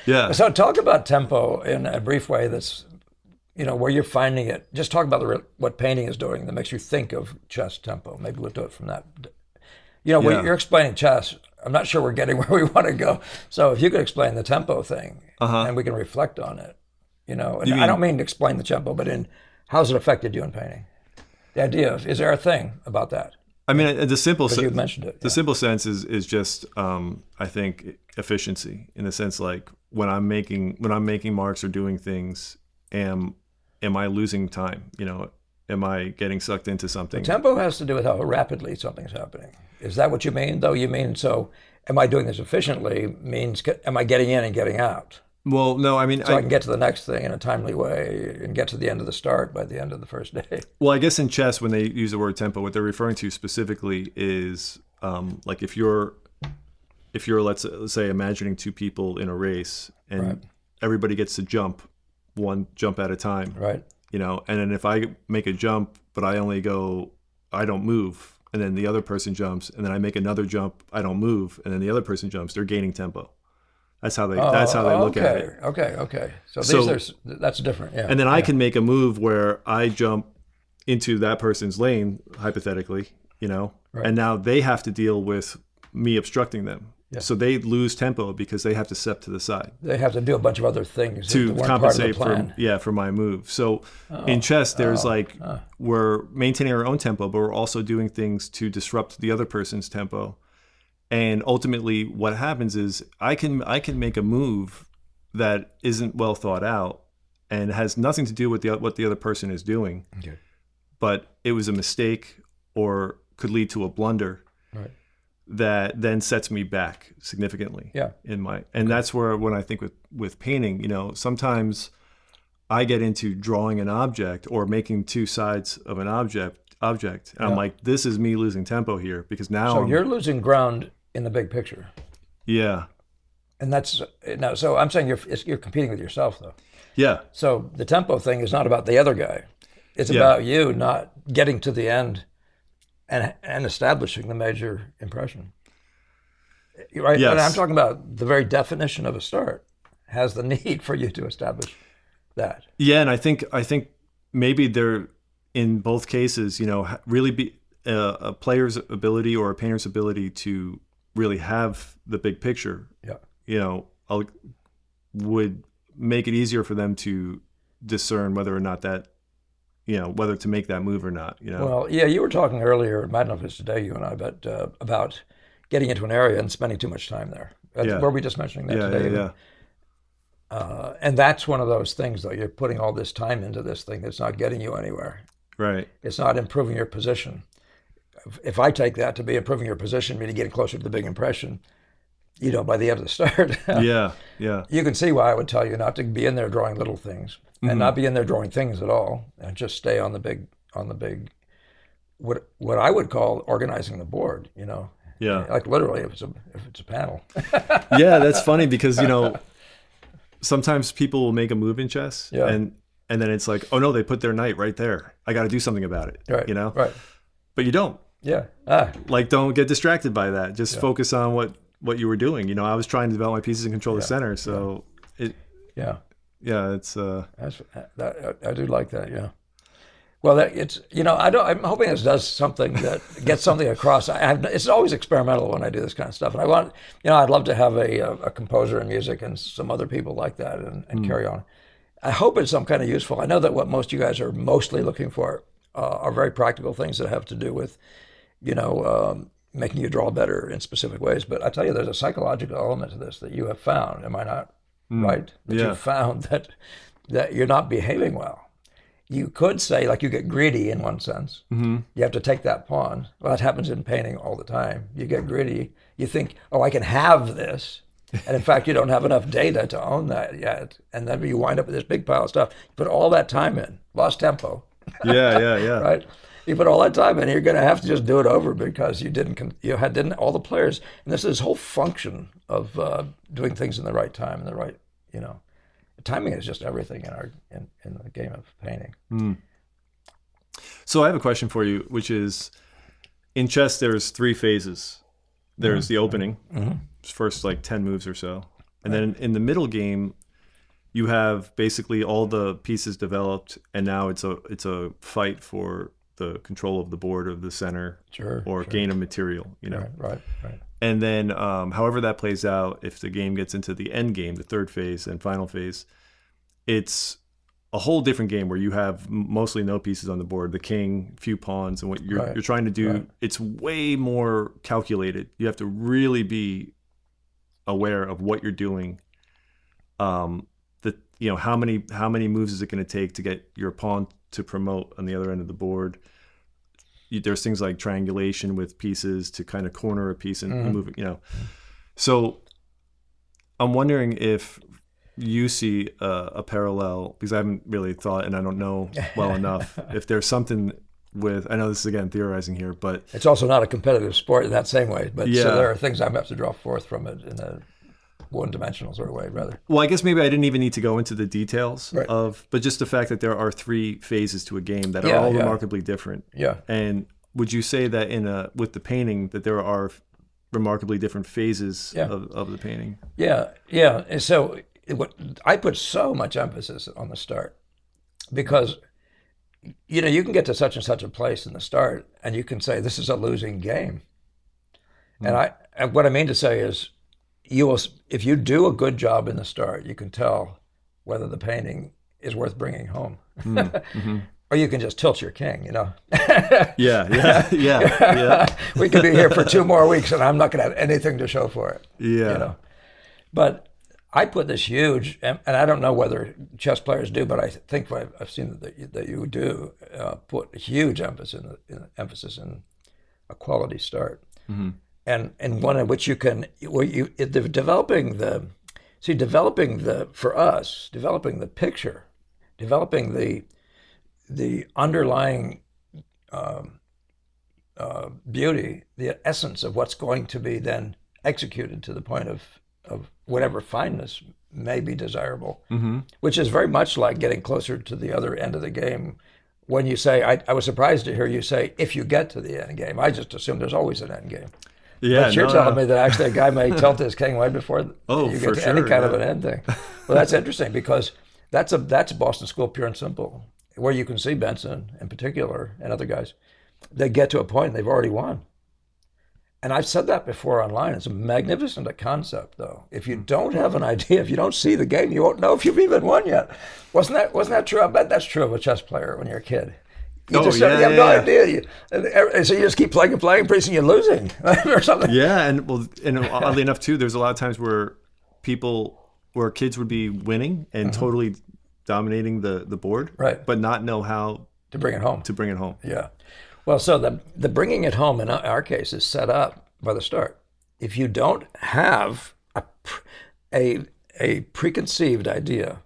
Speaker 2: Yeah.
Speaker 1: So talk about tempo in a brief way that's. Where you're finding it. Just talk about what painting is doing that makes you think of chess tempo. Maybe we'll do it from that. When you're explaining chess, I'm not sure we're getting where we want to go. So if you could explain the tempo thing, and we can reflect on it. I don't mean to explain the tempo, but in how's it affected you in painting? The idea of, is there a thing about that?
Speaker 2: I mean, the simple sense.
Speaker 1: You mentioned it.
Speaker 2: The simple sense is just, I think, efficiency in the sense like when I'm making marks or doing things, am I losing time? Am I getting sucked into something?
Speaker 1: The tempo has to do with how rapidly something's happening. Is that what you mean, though? You mean, so am I doing this efficiently means, am I getting in and getting out?
Speaker 2: Well, no, I mean,
Speaker 1: so I can get to the next thing in a timely way and get to the end of the start by the end of the first day.
Speaker 2: well, I guess in chess, when they use the word tempo, what they're referring to specifically is like if you're let's say imagining two people in a race and
Speaker 1: Right.
Speaker 2: everybody gets to jump one jump at a time,
Speaker 1: Right.
Speaker 2: you know, and then if I make a jump but I don't move, and then the other person jumps, and then I make another jump, I don't move, and then the other person jumps, they're gaining tempo. That's how they look at it.
Speaker 1: Okay. So that's different. Yeah.
Speaker 2: And then I can make a move where I jump into that person's lane, hypothetically, you know,
Speaker 1: Right.
Speaker 2: and now they have to deal with me obstructing them.
Speaker 1: Yeah.
Speaker 2: So they lose tempo because they have to step to the side
Speaker 1: They have to do a bunch of other things
Speaker 2: to
Speaker 1: that weren't
Speaker 2: compensate
Speaker 1: part of the plan.
Speaker 2: for my move. So in chess, there's we're maintaining our own tempo, but we're also doing things to disrupt the other person's tempo. And ultimately, what happens is I can make a move that isn't well thought out and has nothing to do with what the other person is doing,
Speaker 1: Okay.
Speaker 2: but it was a mistake or could lead to a blunder
Speaker 1: Right.
Speaker 2: that then sets me back significantly.
Speaker 1: Yeah.
Speaker 2: And that's where when I think with painting, you know, sometimes I get into drawing an object or making two sides of an object, and I'm like, this is me losing tempo here because now
Speaker 1: So you're losing ground in the big picture,
Speaker 2: yeah.
Speaker 1: and that's no. So I'm saying you're competing with yourself though.
Speaker 2: Yeah.
Speaker 1: So the tempo thing is not about the other guy; it's about you not getting to the end and establishing the major impression. Right?
Speaker 2: Yes.
Speaker 1: And I'm talking about the very definition of a start has the need for you to establish that.
Speaker 2: Yeah, and I think maybe they're in both cases, you know, really be a player's ability or a painter's ability to really have the big picture.
Speaker 1: Yeah.
Speaker 2: You know, would make it easier for them to discern whether or not that, you know, whether to make that move or not. You know.
Speaker 1: Well, yeah, you were talking earlier. I don't know if it's today, you and I, but about getting into an area and spending too much time there. Were we just mentioning that today?
Speaker 2: Yeah.
Speaker 1: And that's one of those things, though. You're putting all this time into this thing that's not getting you anywhere.
Speaker 2: Right.
Speaker 1: It's not improving your position. If I take that to be improving your position, meaning getting closer to the big impression, you know, by the end of the start,
Speaker 2: Yeah.
Speaker 1: you can see why I would tell you not to be in there drawing little things and not be in there drawing things at all, and just stay on the big, what I would call organizing the board. You know,
Speaker 2: Yeah.
Speaker 1: like literally if it's a panel.
Speaker 2: Yeah, that's funny because, you know, sometimes people will make a move in chess and then it's like, oh no, they put their knight right there. I got to do something about it.
Speaker 1: Right.
Speaker 2: You know?
Speaker 1: Right.
Speaker 2: But you don't.
Speaker 1: Yeah.
Speaker 2: Like, don't get distracted by that. Just focus on what you were doing. You know, I was trying to develop my pieces and control the center. So it's
Speaker 1: I do like that. Yeah. Well, it's, you know, I'm hoping this does something that gets something across. It's always experimental when I do this kind of stuff, and I'd love to have a composer in music and some other people like that and carry on. I hope it's some kind of useful. I know that what most of you guys are mostly looking for are very practical things that have to do with, you know, making you draw better in specific ways. But I tell you, there's a psychological element to this that you have found. Am I not right? That you've found that you're not behaving well. You could say, like, you get greedy in one sense. Mm-hmm. You have to take that pawn. Well, that happens in painting all the time. You get greedy. You think, oh, I can have this. And in fact, you don't have enough data to own that yet. And then you wind up with this big pile of stuff. You put all that time in, lost tempo.
Speaker 2: Yeah.
Speaker 1: Right? You put all that time in, you're going to have to just do it over because you didn't all the players. And this is this whole function of doing things in the right time and the right, you know. Timing is just everything in the game of painting.
Speaker 2: So I have a question for you, which is, in chess, there's 3 phases. There's the opening, first like 10 moves or so. And then in the middle game, you have basically all the pieces developed, and now it's a fight for the control of the board of the center gain of material, you know.
Speaker 1: Right.
Speaker 2: And then however that plays out, if the game gets into the end game, the third phase and final phase, it's a whole different game where you have mostly no pieces on the board, the king, few pawns, and what you're trying to do, it's way more calculated. You have to really be aware of what you're doing. You know, how many moves is it going to take to get your pawn to promote on the other end of the board? There's things like triangulation with pieces to kind of corner a piece and move it, you know. So I'm wondering if you see a parallel, because I haven't really thought, and I don't know well enough, if there's something with, I know this is again theorizing here, but
Speaker 1: It's also not a competitive sport in that same way. But
Speaker 2: Yeah.
Speaker 1: so there are things I have to draw forth from it in a one-dimensional sort of way, rather.
Speaker 2: well, I guess maybe I didn't even need to go into the details
Speaker 1: Right.
Speaker 2: but just the fact that there are 3 phases to a game that are
Speaker 1: Yeah,
Speaker 2: all
Speaker 1: yeah.
Speaker 2: remarkably different.
Speaker 1: Yeah.
Speaker 2: And would you say that with the painting that there are remarkably different phases
Speaker 1: Yeah.
Speaker 2: of the painting?
Speaker 1: Yeah, yeah. And so I put so much emphasis on the start because, you can get to such and such a place in the start and you can say, this is a losing game. And what I mean to say is, if you do a good job in the start, you can tell whether the painting is worth bringing home. Or you can just tilt your king,
Speaker 2: Yeah.
Speaker 1: We could be here for 2 more weeks and I'm not going to have anything to show for it.
Speaker 2: Yeah.
Speaker 1: But I put this huge, and I don't know whether chess players do, but I think I've seen that you do put huge emphasis in a quality start, and one in which developing the picture, developing the underlying beauty, the essence of what's going to be then executed to the point of whatever fineness may be desirable, which is very much like getting closer to the other end of the game. When you say, I was surprised to hear you say, if you get to the end game. I just assume there's always an end game.
Speaker 2: Yeah,
Speaker 1: but you're telling me that actually a guy may tilt his king right before you get to any kind of an end thing. Well, that's interesting because that's Boston School pure and simple, where you can see Benson in particular and other guys, they get to a point and they've already won. And I've said that before online. It's a magnificent concept, though. If you don't have an idea, if you don't see the game, you won't know if you've even won yet. Wasn't that true? I bet that's true of a chess player when you're a kid. You have no idea. So you just keep playing and playing, pretty soon you're losing or something.
Speaker 2: Yeah, and oddly enough too, there's a lot of times where kids would be winning and totally dominating the board,
Speaker 1: right,
Speaker 2: but not know how
Speaker 1: to bring it home. Yeah. Well, so the bringing it home in our case is set up by the start. If you don't have a preconceived idea,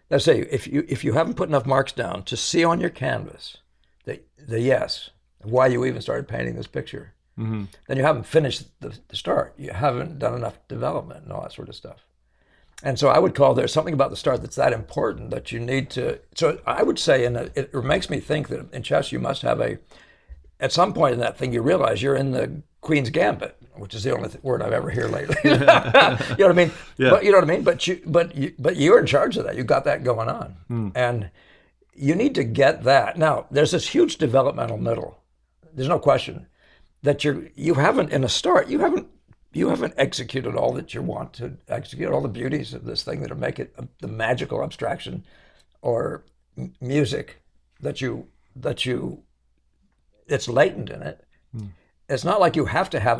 Speaker 1: let's say if you haven't put enough marks down to see on your canvas why you even started painting this picture, then you haven't finished the start. You haven't done enough development and all that sort of stuff. And so I would call there's something about the start that's that important that you need to. So I would say, it makes me think that in chess you must have at some point in that thing you realize you're in the Queen's Gambit, which is the only word I've ever heard lately. You know what I mean?
Speaker 2: Yeah.
Speaker 1: But you know what I mean? But you're in charge of that. You got that going on, and you need to get that. Now there's this huge developmental middle. There's no question that you haven't in a start. You haven't executed all that you want to execute, all the beauties of this thing that make it the magical abstraction or music it's latent in it. It's not like you have to have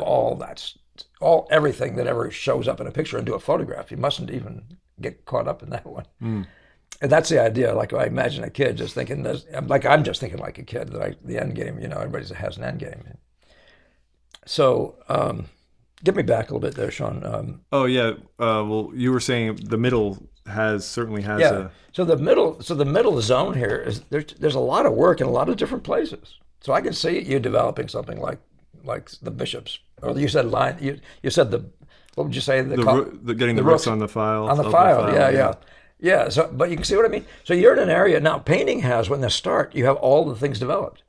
Speaker 1: everything that ever shows up in a picture into a photograph. You mustn't even get caught up in that one. And that's the idea. Like I imagine a kid just thinking this, like I'm just thinking like a kid that the end game, everybody has an end game. So, get me back a little bit there, Shawn.
Speaker 2: Well, you were saying the middle certainly has a.
Speaker 1: So the middle zone here is there's a lot of work in a lot of different places. So I can see you developing something like the bishops, or you said line. You said what would you say?
Speaker 2: Getting the rooks on the file.
Speaker 1: On the file, yeah. So, but you can see what I mean. So you're in an area now. Painting has when the start, you have all the things developed.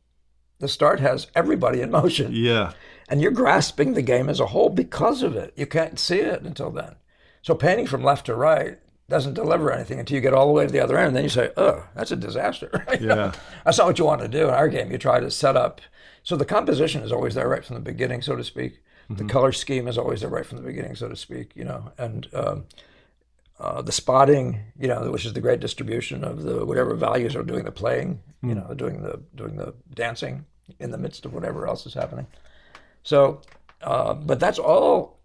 Speaker 1: The start has everybody in motion.
Speaker 2: Yeah.
Speaker 1: And you're grasping the game as a whole because of it. You can't see it until then. So painting from left to right doesn't deliver anything until you get all the way to the other end. And then you say, oh, that's a disaster.
Speaker 2: Yeah.
Speaker 1: That's not what you want to do in our game. You try to set up. So the composition is always there right from the beginning, so to speak. The color scheme is always there right from the beginning, so to speak, and the spotting, which is the great distribution of the whatever values are doing the playing, doing the dancing in the midst of whatever else is happening. So, but that's all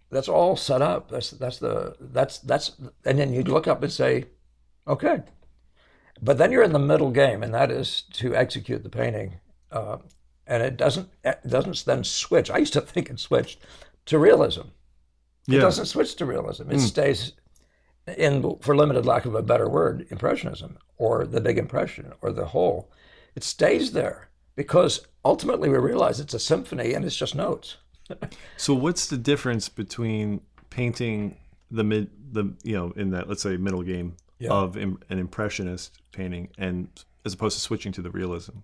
Speaker 1: set up. And then you look up and say, okay. But then you're in the middle game, and that is to execute the painting. And it doesn't then switch. I used to think it switched to realism. It doesn't switch to realism. It stays for limited lack of a better word, impressionism or the big impression or the whole, it stays there because ultimately we realize it's a symphony and it's just notes.
Speaker 2: So what's the difference between painting in that, let's say, middle game
Speaker 1: Yeah.
Speaker 2: of an impressionist painting and as opposed to switching to the realism?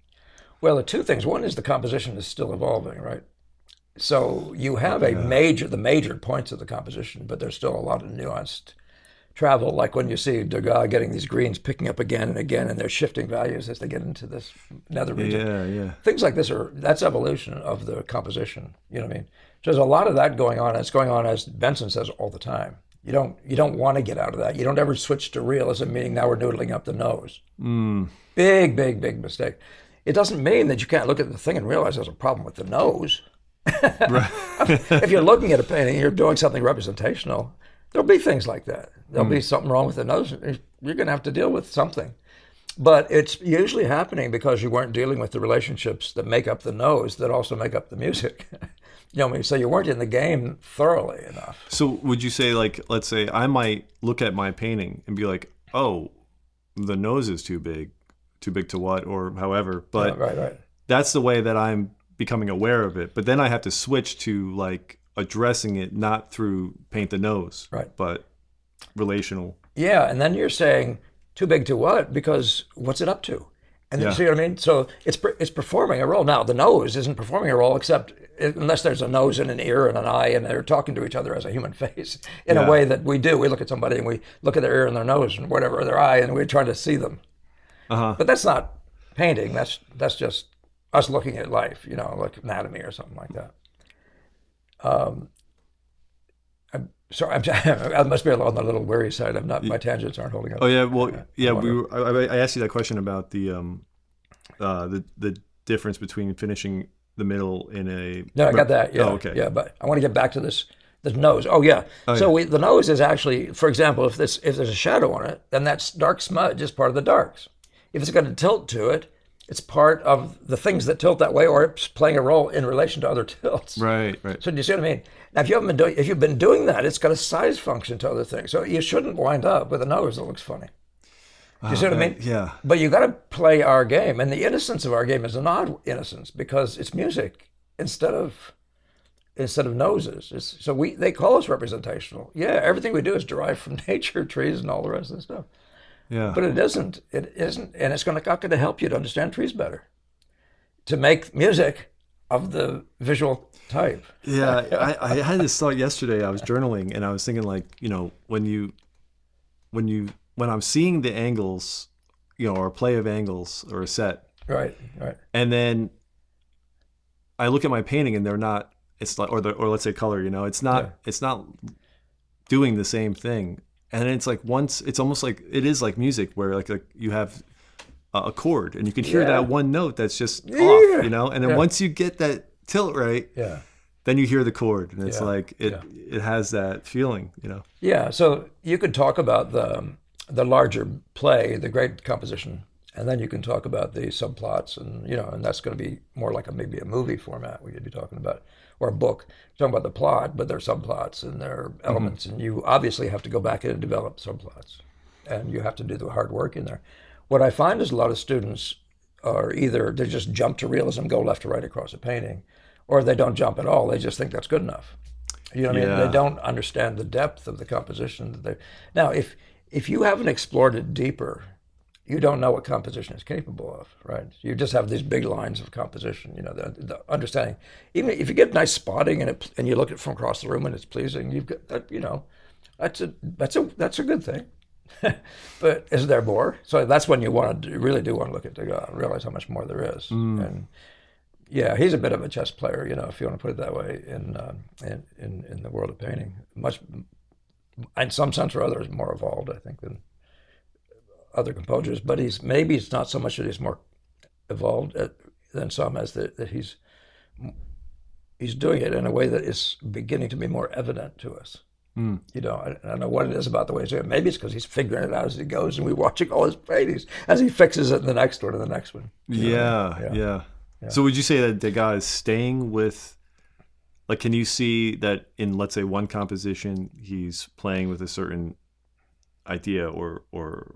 Speaker 1: Well, the two things. One is the composition is still evolving, right? So you have the major points of the composition, but there's still a lot of nuanced travel. Like when you see Degas getting these greens picking up again and again, and they're shifting values as they get into this nether region.
Speaker 2: Yeah.
Speaker 1: Things like this that's evolution of the composition. You know what I mean? So there's a lot of that going on. It's going on, as Benson says, all the time. You don't want to get out of that. You don't ever switch to realism, meaning now we're noodling up the nose. Big mistake. It doesn't mean that you can't look at the thing and realize there's a problem with the nose.
Speaker 2: Right.
Speaker 1: If you're looking at a painting, you're doing something representational, there'll be things like that. There'll be something wrong with the nose. You're going to have to deal with something. But it's usually happening because you weren't dealing with the relationships that make up the nose that also make up the music. You know what I mean? So you weren't in the game thoroughly enough.
Speaker 2: So would you say, like, let's say I might look at my painting and be like, oh, the nose is too big to what, or however, but
Speaker 1: Right.
Speaker 2: that's the way that I'm becoming aware of it. But then I have to switch to like addressing it not through paint the nose,
Speaker 1: Right.
Speaker 2: but relational.
Speaker 1: Yeah, and then you're saying too big to what? Because what's it up to? And you see what I mean? So it's performing a role. Now the nose isn't performing a role except unless there's a nose and an ear and an eye and they're talking to each other as a human face in a way that we do. We look at somebody and we look at their ear and their nose and whatever, their eye, and we're trying to see them. But that's not painting. That's just us looking at life, like anatomy or something like that. I must be on the little weary side. I'm not. My tangents aren't holding up.
Speaker 2: Oh yeah, well yeah. I asked you that question about the difference between finishing the middle in a.
Speaker 1: No, I got that. Yeah.
Speaker 2: Oh, okay.
Speaker 1: Yeah, but I want to get back to the nose. Oh yeah. The nose is actually, for example, if there's a shadow on it, then that dark smudge is part of the darks. If it's got a tilt to it, it's part of the things that tilt that way, or it's playing a role in relation to other tilts.
Speaker 2: Right.
Speaker 1: So do you see what I mean? Now, if you've been doing that, it's got a size function to other things. So you shouldn't wind up with a nose that looks funny. Do you see what I mean?
Speaker 2: Yeah.
Speaker 1: But you got to play our game, and the innocence of our game is an odd innocence because it's music instead of noses. They call us representational. Yeah, everything we do is derived from nature, trees, and all the rest of the stuff.
Speaker 2: Yeah.
Speaker 1: But it isn't, and it's not going to help you to understand trees better, to make music of the visual type.
Speaker 2: Yeah, I had this thought yesterday. I was journaling and I was thinking, like, when I'm seeing the angles, or a play of angles or a set.
Speaker 1: Right.
Speaker 2: And then I look at my painting and they're not, it's like, or let's say color, it's not doing the same thing. And it's like it's almost like it is like music where like you have a chord and you can hear that one note that's just off, and then once you get that tilt right, then you hear the chord and it's like it has that feeling,
Speaker 1: Yeah, so you could talk about the larger play, the great composition, and then you can talk about the subplots, and and that's going to be more like maybe a movie format we could be talking about, or a book. You're talking about the plot, but there are subplots and there are elements, and you obviously have to go back in and develop subplots, and you have to do the hard work in there. What I find is a lot of students are either they just jump to realism, go left to right across a painting, or they don't jump at all. They just think that's good enough. You know what I mean? They don't understand the depth of the composition. Now, if you haven't explored it deeper, you don't know what composition is capable of, right? You just have these big lines of composition, the understanding. Even if you get nice spotting and you look at it from across the room and it's pleasing, you've got that, that's a good thing. But is there more? So that's when you really do want to look at Degas and realize how much more there is. And yeah, he's a bit of a chess player, if you want to put it that way, in the world of painting. Much, in some sense or other, is more evolved, I think, than other composers. But maybe it's not so much that he's more evolved than some as that he's doing it in a way that is beginning to be more evident to us. I don't know what it is about the way he's doing it. Maybe it's because he's figuring it out as he goes, and we're watching all his paintings as he fixes it in the next one and the next one.
Speaker 2: Yeah. So would you say that Degas is staying with, like, can you see that in, let's say, one composition, he's playing with a certain idea or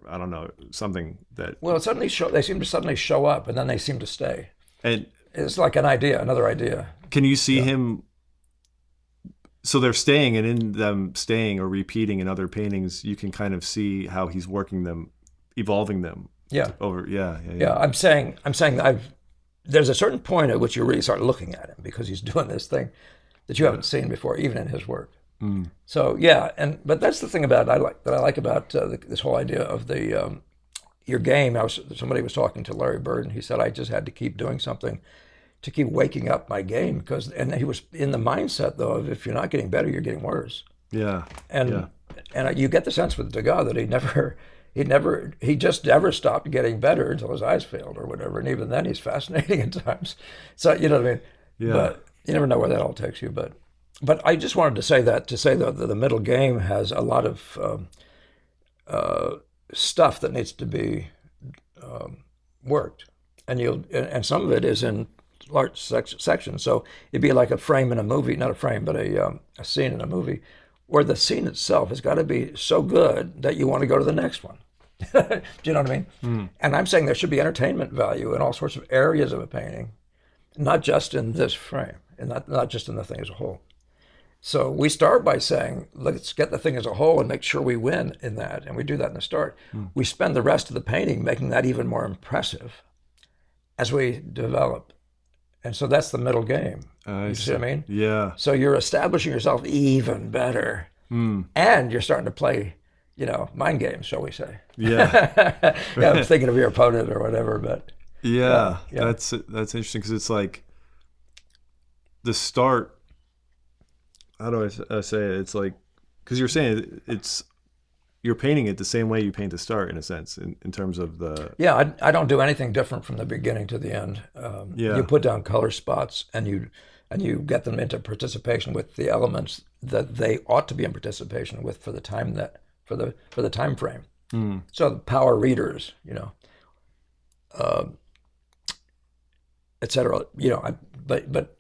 Speaker 2: I don't know, something that.
Speaker 1: Well, they seem to suddenly show up, and then they seem to stay.
Speaker 2: And
Speaker 1: it's like another idea.
Speaker 2: Can you see him? So they're staying, and in them staying or repeating in other paintings, you can kind of see how he's working them, evolving them.
Speaker 1: Yeah.
Speaker 2: Yeah.
Speaker 1: I'm saying there's a certain point at which you really start looking at him because he's doing this thing that you haven't seen before, even in his work.
Speaker 2: Mm.
Speaker 1: So but that's the thing about I like about this whole idea of the your game. Somebody was talking to Larry Bird, and he said I just had to keep doing something to keep waking up my game and he was in the mindset though of if you're not getting better, you're getting worse.
Speaker 2: Yeah.
Speaker 1: And you get the sense with Degas that he just never stopped getting better until his eyes failed or whatever. And even then he's fascinating at times. So you know what I mean?
Speaker 2: Yeah.
Speaker 1: But you never know where that all takes you. But I just wanted to say that the middle game has a lot of stuff that needs to be worked. And some of it is in large sections. So it'd be like a frame in a movie, not a frame, but a scene in a movie, where the scene itself has got to be so good that you want to go to the next one. Do you know what I mean?
Speaker 2: Mm.
Speaker 1: And I'm saying there should be entertainment value in all sorts of areas of a painting, not just in this frame, and not just in the thing as a whole. So we start by saying, let's get the thing as a whole and make sure we win in that. And we do that in the start. Mm. We spend the rest of the painting making that even more impressive as we develop. And so that's the middle game. You see what I mean?
Speaker 2: Yeah.
Speaker 1: So you're establishing yourself even better.
Speaker 2: Mm.
Speaker 1: And you're starting to play, mind games, shall we say.
Speaker 2: Yeah.
Speaker 1: I'm thinking of your opponent or whatever, but.
Speaker 2: Yeah. That's interesting because it's like the start, how do I say it? It's like, because you're saying you're painting it the same way you paint the start in a sense, in terms of the.
Speaker 1: Yeah, I don't do anything different from the beginning to the end. You put down color spots and you get them into participation with the elements that they ought to be in participation with for the time for the time frame. Mm. So the power readers, et cetera. But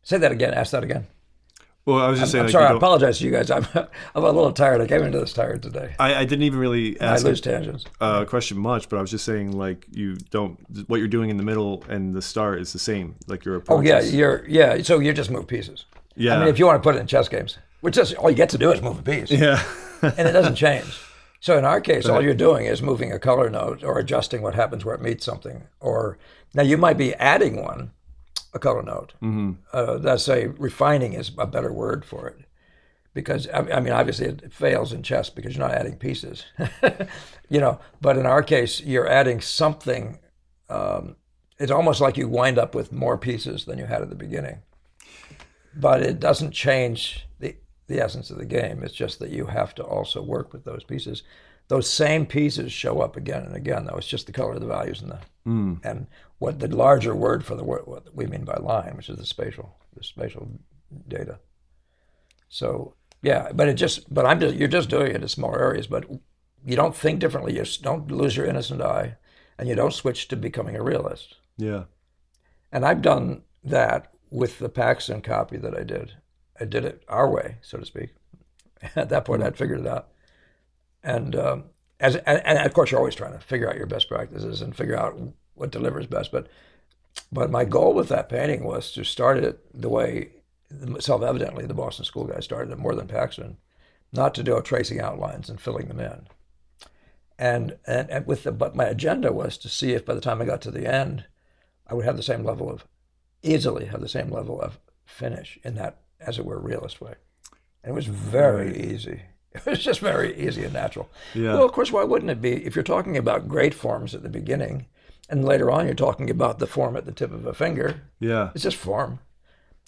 Speaker 1: say that again. Ask that again.
Speaker 2: Well, I was just saying.
Speaker 1: I'm sorry. I apologize to you guys. I'm a little tired. I came into this tired today.
Speaker 2: I didn't even really ask.
Speaker 1: I lose tangents.
Speaker 2: Question much, but I was just saying what you're doing in the middle and the start is the same. Like your approach.
Speaker 1: Oh yeah, So you just move pieces.
Speaker 2: Yeah.
Speaker 1: I mean, if you want to put it in chess games, which is all you get to do is move a piece.
Speaker 2: Yeah.
Speaker 1: And it doesn't change. So in our case, all you're doing is moving a color node or adjusting what happens where it meets something. Or now you might be adding a color node. Mm-hmm. Let's say refining is a better word for it, because I mean obviously it fails in chess because you're not adding pieces, But in our case, you're adding something. It's almost like you wind up with more pieces than you had at the beginning, but it doesn't change the essence of the game. It's just that you have to also work with those pieces. Those same pieces show up again and again, though. It's just the color of the values and what the larger word for the word what we mean by line, which is the spatial data. So but you're just doing it in smaller areas. But you don't think differently. You don't lose your innocent eye, and you don't switch to becoming a realist.
Speaker 2: Yeah.
Speaker 1: And I've done that with the Paxton copy that I did. I did it our way, so to speak. At that point, I'd figured it out. And and of course, you're always trying to figure out your best practices and figure out what delivers best. But my goal with that painting was to start it the way, self-evidently, the Boston School guys started it more than Paxton, not to do a tracing outlines and filling them in. But my agenda was to see if by the time I got to the end, I would easily have the same level of finish in that, as it were, realist way. And it was very easy. It was just very easy and natural.
Speaker 2: Yeah.
Speaker 1: Well, of course, why wouldn't it be? If you're talking about great forms at the beginning, and later on you're talking about the form at the tip of a finger.
Speaker 2: Yeah.
Speaker 1: It's just form,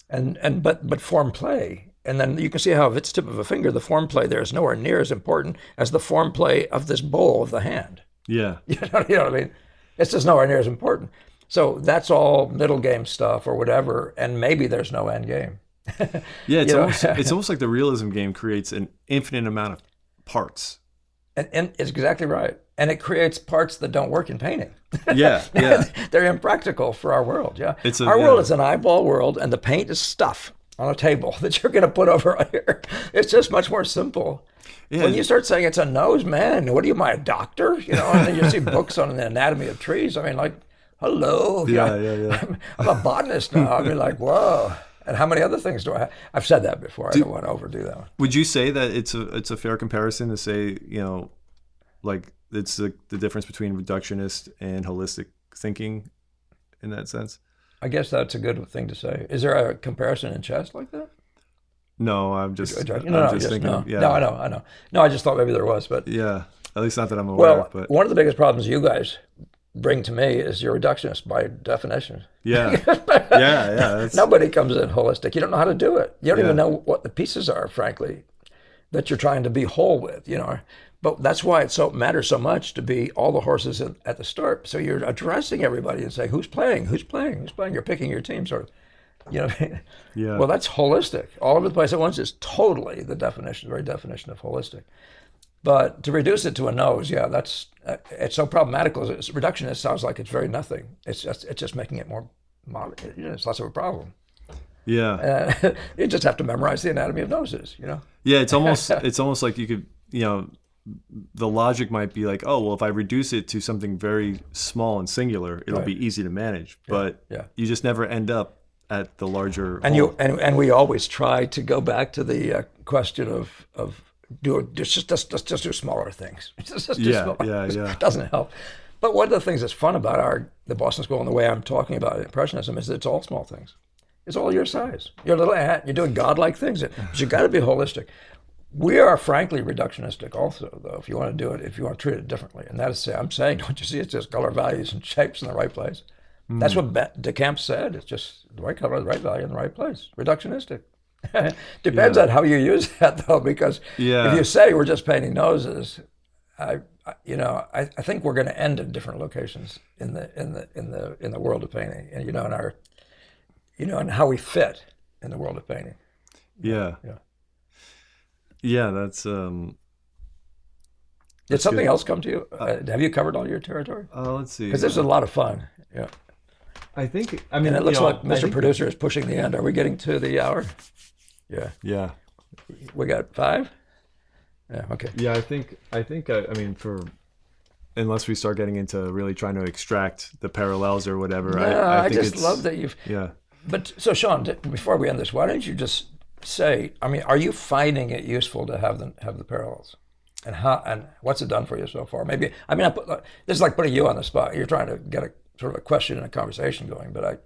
Speaker 1: but form play. And then you can see how if it's tip of a finger, the form play there is nowhere near as important as the form play of this bowl of the hand.
Speaker 2: Yeah.
Speaker 1: You know what I mean? It's just nowhere near as important. So that's all middle game stuff or whatever, and maybe there's no end game.
Speaker 2: Yeah, it's almost like the realism game creates an infinite amount of parts.
Speaker 1: And it's exactly right. And it creates parts that don't work in painting.
Speaker 2: Yeah.
Speaker 1: They're impractical for our world, yeah. Our world is an eyeball world, and the paint is stuff. on a table that you're going to put over here. It's just much more simple.
Speaker 2: Yeah.
Speaker 1: When you start saying it's a nose, man, what are you, my doctor? You know, and then you see books on the anatomy of trees. I mean, like, hello.
Speaker 2: Yeah.
Speaker 1: I'm a botanist now. I mean, like, whoa. And how many other things do I have? I've said that before. I don't want to overdo that one.
Speaker 2: Would you say that it's a fair comparison to say, like it's the difference between reductionist and holistic thinking in that sense?
Speaker 1: I guess that's a good thing to say. Is there a comparison in chess like that?
Speaker 2: No, I'm just thinking.
Speaker 1: No, I know. No, I just thought maybe there was, but
Speaker 2: yeah, at least not that I'm aware of. But
Speaker 1: one of the biggest problems you guys bring to me is you're reductionist by definition.
Speaker 2: Yeah.
Speaker 1: Nobody comes in holistic. You don't know how to do it. You don't even know what the pieces are, frankly, that you're trying to be whole with, But that's why it matters so much to be all the horses at the start. So you're addressing everybody and saying, who's playing? You're picking your team, sort of.
Speaker 2: Yeah.
Speaker 1: Well, that's holistic. All over the place at once is totally the very definition of holistic. But to reduce it to a nose, it's so problematical. Reductionist sounds like it's very nothing. It's just making it more moderate. It's less of a problem.
Speaker 2: Yeah.
Speaker 1: You just have to memorize the anatomy of noses.
Speaker 2: Yeah, it's almost like you could, the logic might be like, oh, well, if I reduce it to something very small and singular, it'll be easy to manage. But you just never end up at the larger.
Speaker 1: And we always try to go back to the question of just do smaller things. It doesn't help. But one of the things that's fun about the Boston School and the way I'm talking about Impressionism is that it's all small things. It's all your size. You're a little ant. You're doing godlike things. But you got to be holistic. We are frankly reductionistic also, though, if you want to do it, if you want to treat it differently. And that is, I'm saying, don't you see, it's just color, values, and shapes in the right place. That's what Decamps said. It's just the right color, the right value, in the right place. Reductionistic. Depends on how you use that, though, because if you say we're just painting noses, I think we're going to end in different locations in the world of painting, and and how we fit in the world of painting.
Speaker 2: Yeah, that's.
Speaker 1: Did something else come to you? Have you covered all your territory?
Speaker 2: Let's see.
Speaker 1: Because this is a lot of fun. Yeah.
Speaker 2: I think.
Speaker 1: And it looks like Mr. Producer is pushing the end. Are we getting to the hour? Yeah.
Speaker 2: Yeah.
Speaker 1: We got 5? Yeah. Okay.
Speaker 2: Yeah, I think. Unless we start getting into really trying to extract the parallels or whatever.
Speaker 1: No, I just love that you've.
Speaker 2: Yeah.
Speaker 1: But so, Shawn, before we end this, why don't you just say, are you finding it useful to have the parallels? And what's it done for you so far? Maybe, this is like putting you on the spot. You're trying to get a sort of a question and a conversation going, but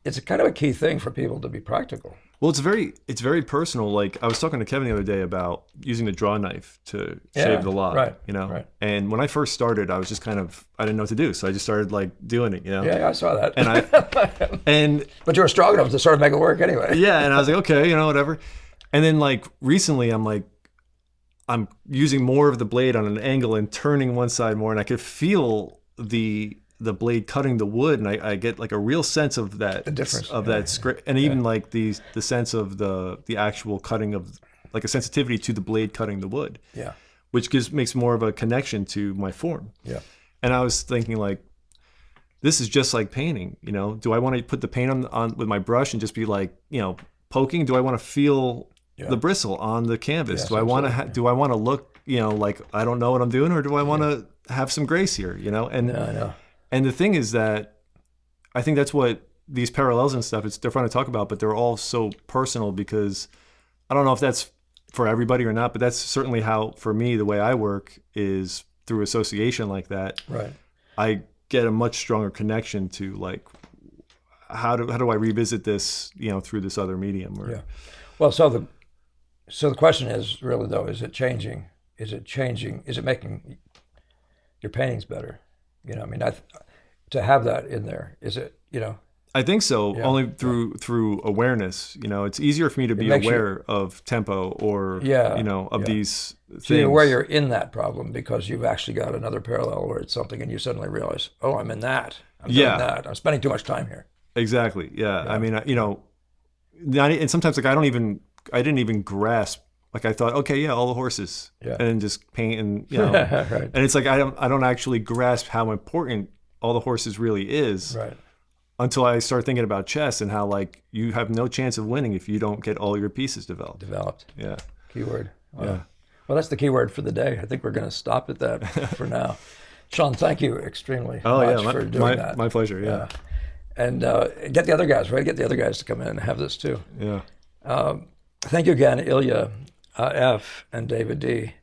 Speaker 1: it's a kind of a key thing for people to be practical.
Speaker 2: Well, it's very personal. Like I was talking to Kevin the other day about using the draw knife to shave the log,
Speaker 1: right.
Speaker 2: And when I first started, I was just I didn't know what to do. So I just started like doing it,
Speaker 1: Yeah, I saw that.
Speaker 2: But
Speaker 1: you were strong enough to sort of make it work anyway.
Speaker 2: Yeah. And I was like, okay, whatever. And then like recently I'm using more of the blade on an angle and turning one side more, and I could feel the blade cutting the wood, and I get like a real sense of that,
Speaker 1: the difference
Speaker 2: of that script, and even like the sense of the actual cutting of, like a sensitivity to the blade cutting the wood, which makes more of a connection to my form. And I was thinking like, this is just like painting, do I want to put the paint on with my brush and just be like, poking? Do I want to feel the bristle on the canvas?
Speaker 1: Yes,
Speaker 2: do I want to do I want to look like I don't know what I'm doing, or do I want to have some grace here, and
Speaker 1: I know.
Speaker 2: And the thing is that I think that's what these parallels and stuff, they're fun to talk about, but they're all so personal, because I don't know if that's for everybody or not, but that's certainly how, for me, the way I work is through association like that.
Speaker 1: Right.
Speaker 2: I get a much stronger connection to like, how do I revisit this, through this other medium?
Speaker 1: Well, so the question is really, though, is it changing? Is it making your paintings better? To have that in there, is it,
Speaker 2: I think so, only through awareness. It's easier for me to be aware of tempo or, of these things.
Speaker 1: So you're aware you're in that problem because you've actually got another parallel where it's something and you suddenly realize, oh, I'm in that. I'm doing that. I'm spending too much time here.
Speaker 2: Exactly. Yeah. And sometimes like I didn't even grasp. Like I thought, okay, all the horses, and then just paint, and
Speaker 1: right.
Speaker 2: And it's like I don't actually grasp how important all the horses really is,
Speaker 1: right,
Speaker 2: until I start thinking about chess and how like you have no chance of winning if you don't get all your pieces developed. Yeah.
Speaker 1: Keyword. Wow.
Speaker 2: Yeah.
Speaker 1: Well, that's the keyword for the day. I think we're going to stop at that for now. Shawn, thank you extremely much for doing that.
Speaker 2: My pleasure. Yeah.
Speaker 1: And get the other guys, right? Get the other guys to come in and have this too.
Speaker 2: Yeah.
Speaker 1: Thank you again, Ilya F. and David D.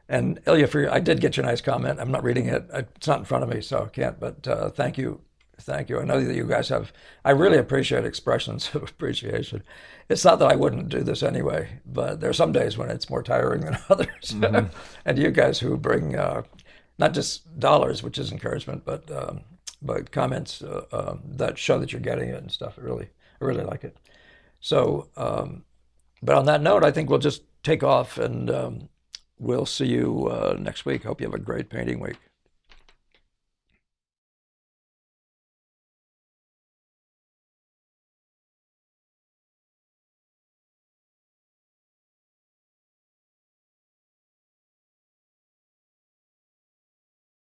Speaker 1: And Ilya, I did get your nice comment. I'm not reading it. It's not in front of me, so I can't. But thank you. Thank you. I know that you guys I really appreciate expressions of appreciation. It's not that I wouldn't do this anyway, but there are some days when it's more tiring than others. Mm-hmm. And you guys who bring not just dollars, which is encouragement, but comments that show that you're getting it and stuff. I really like it. So, but on that note, I think we'll just take off and we'll see you next week. Hope you have a great painting week.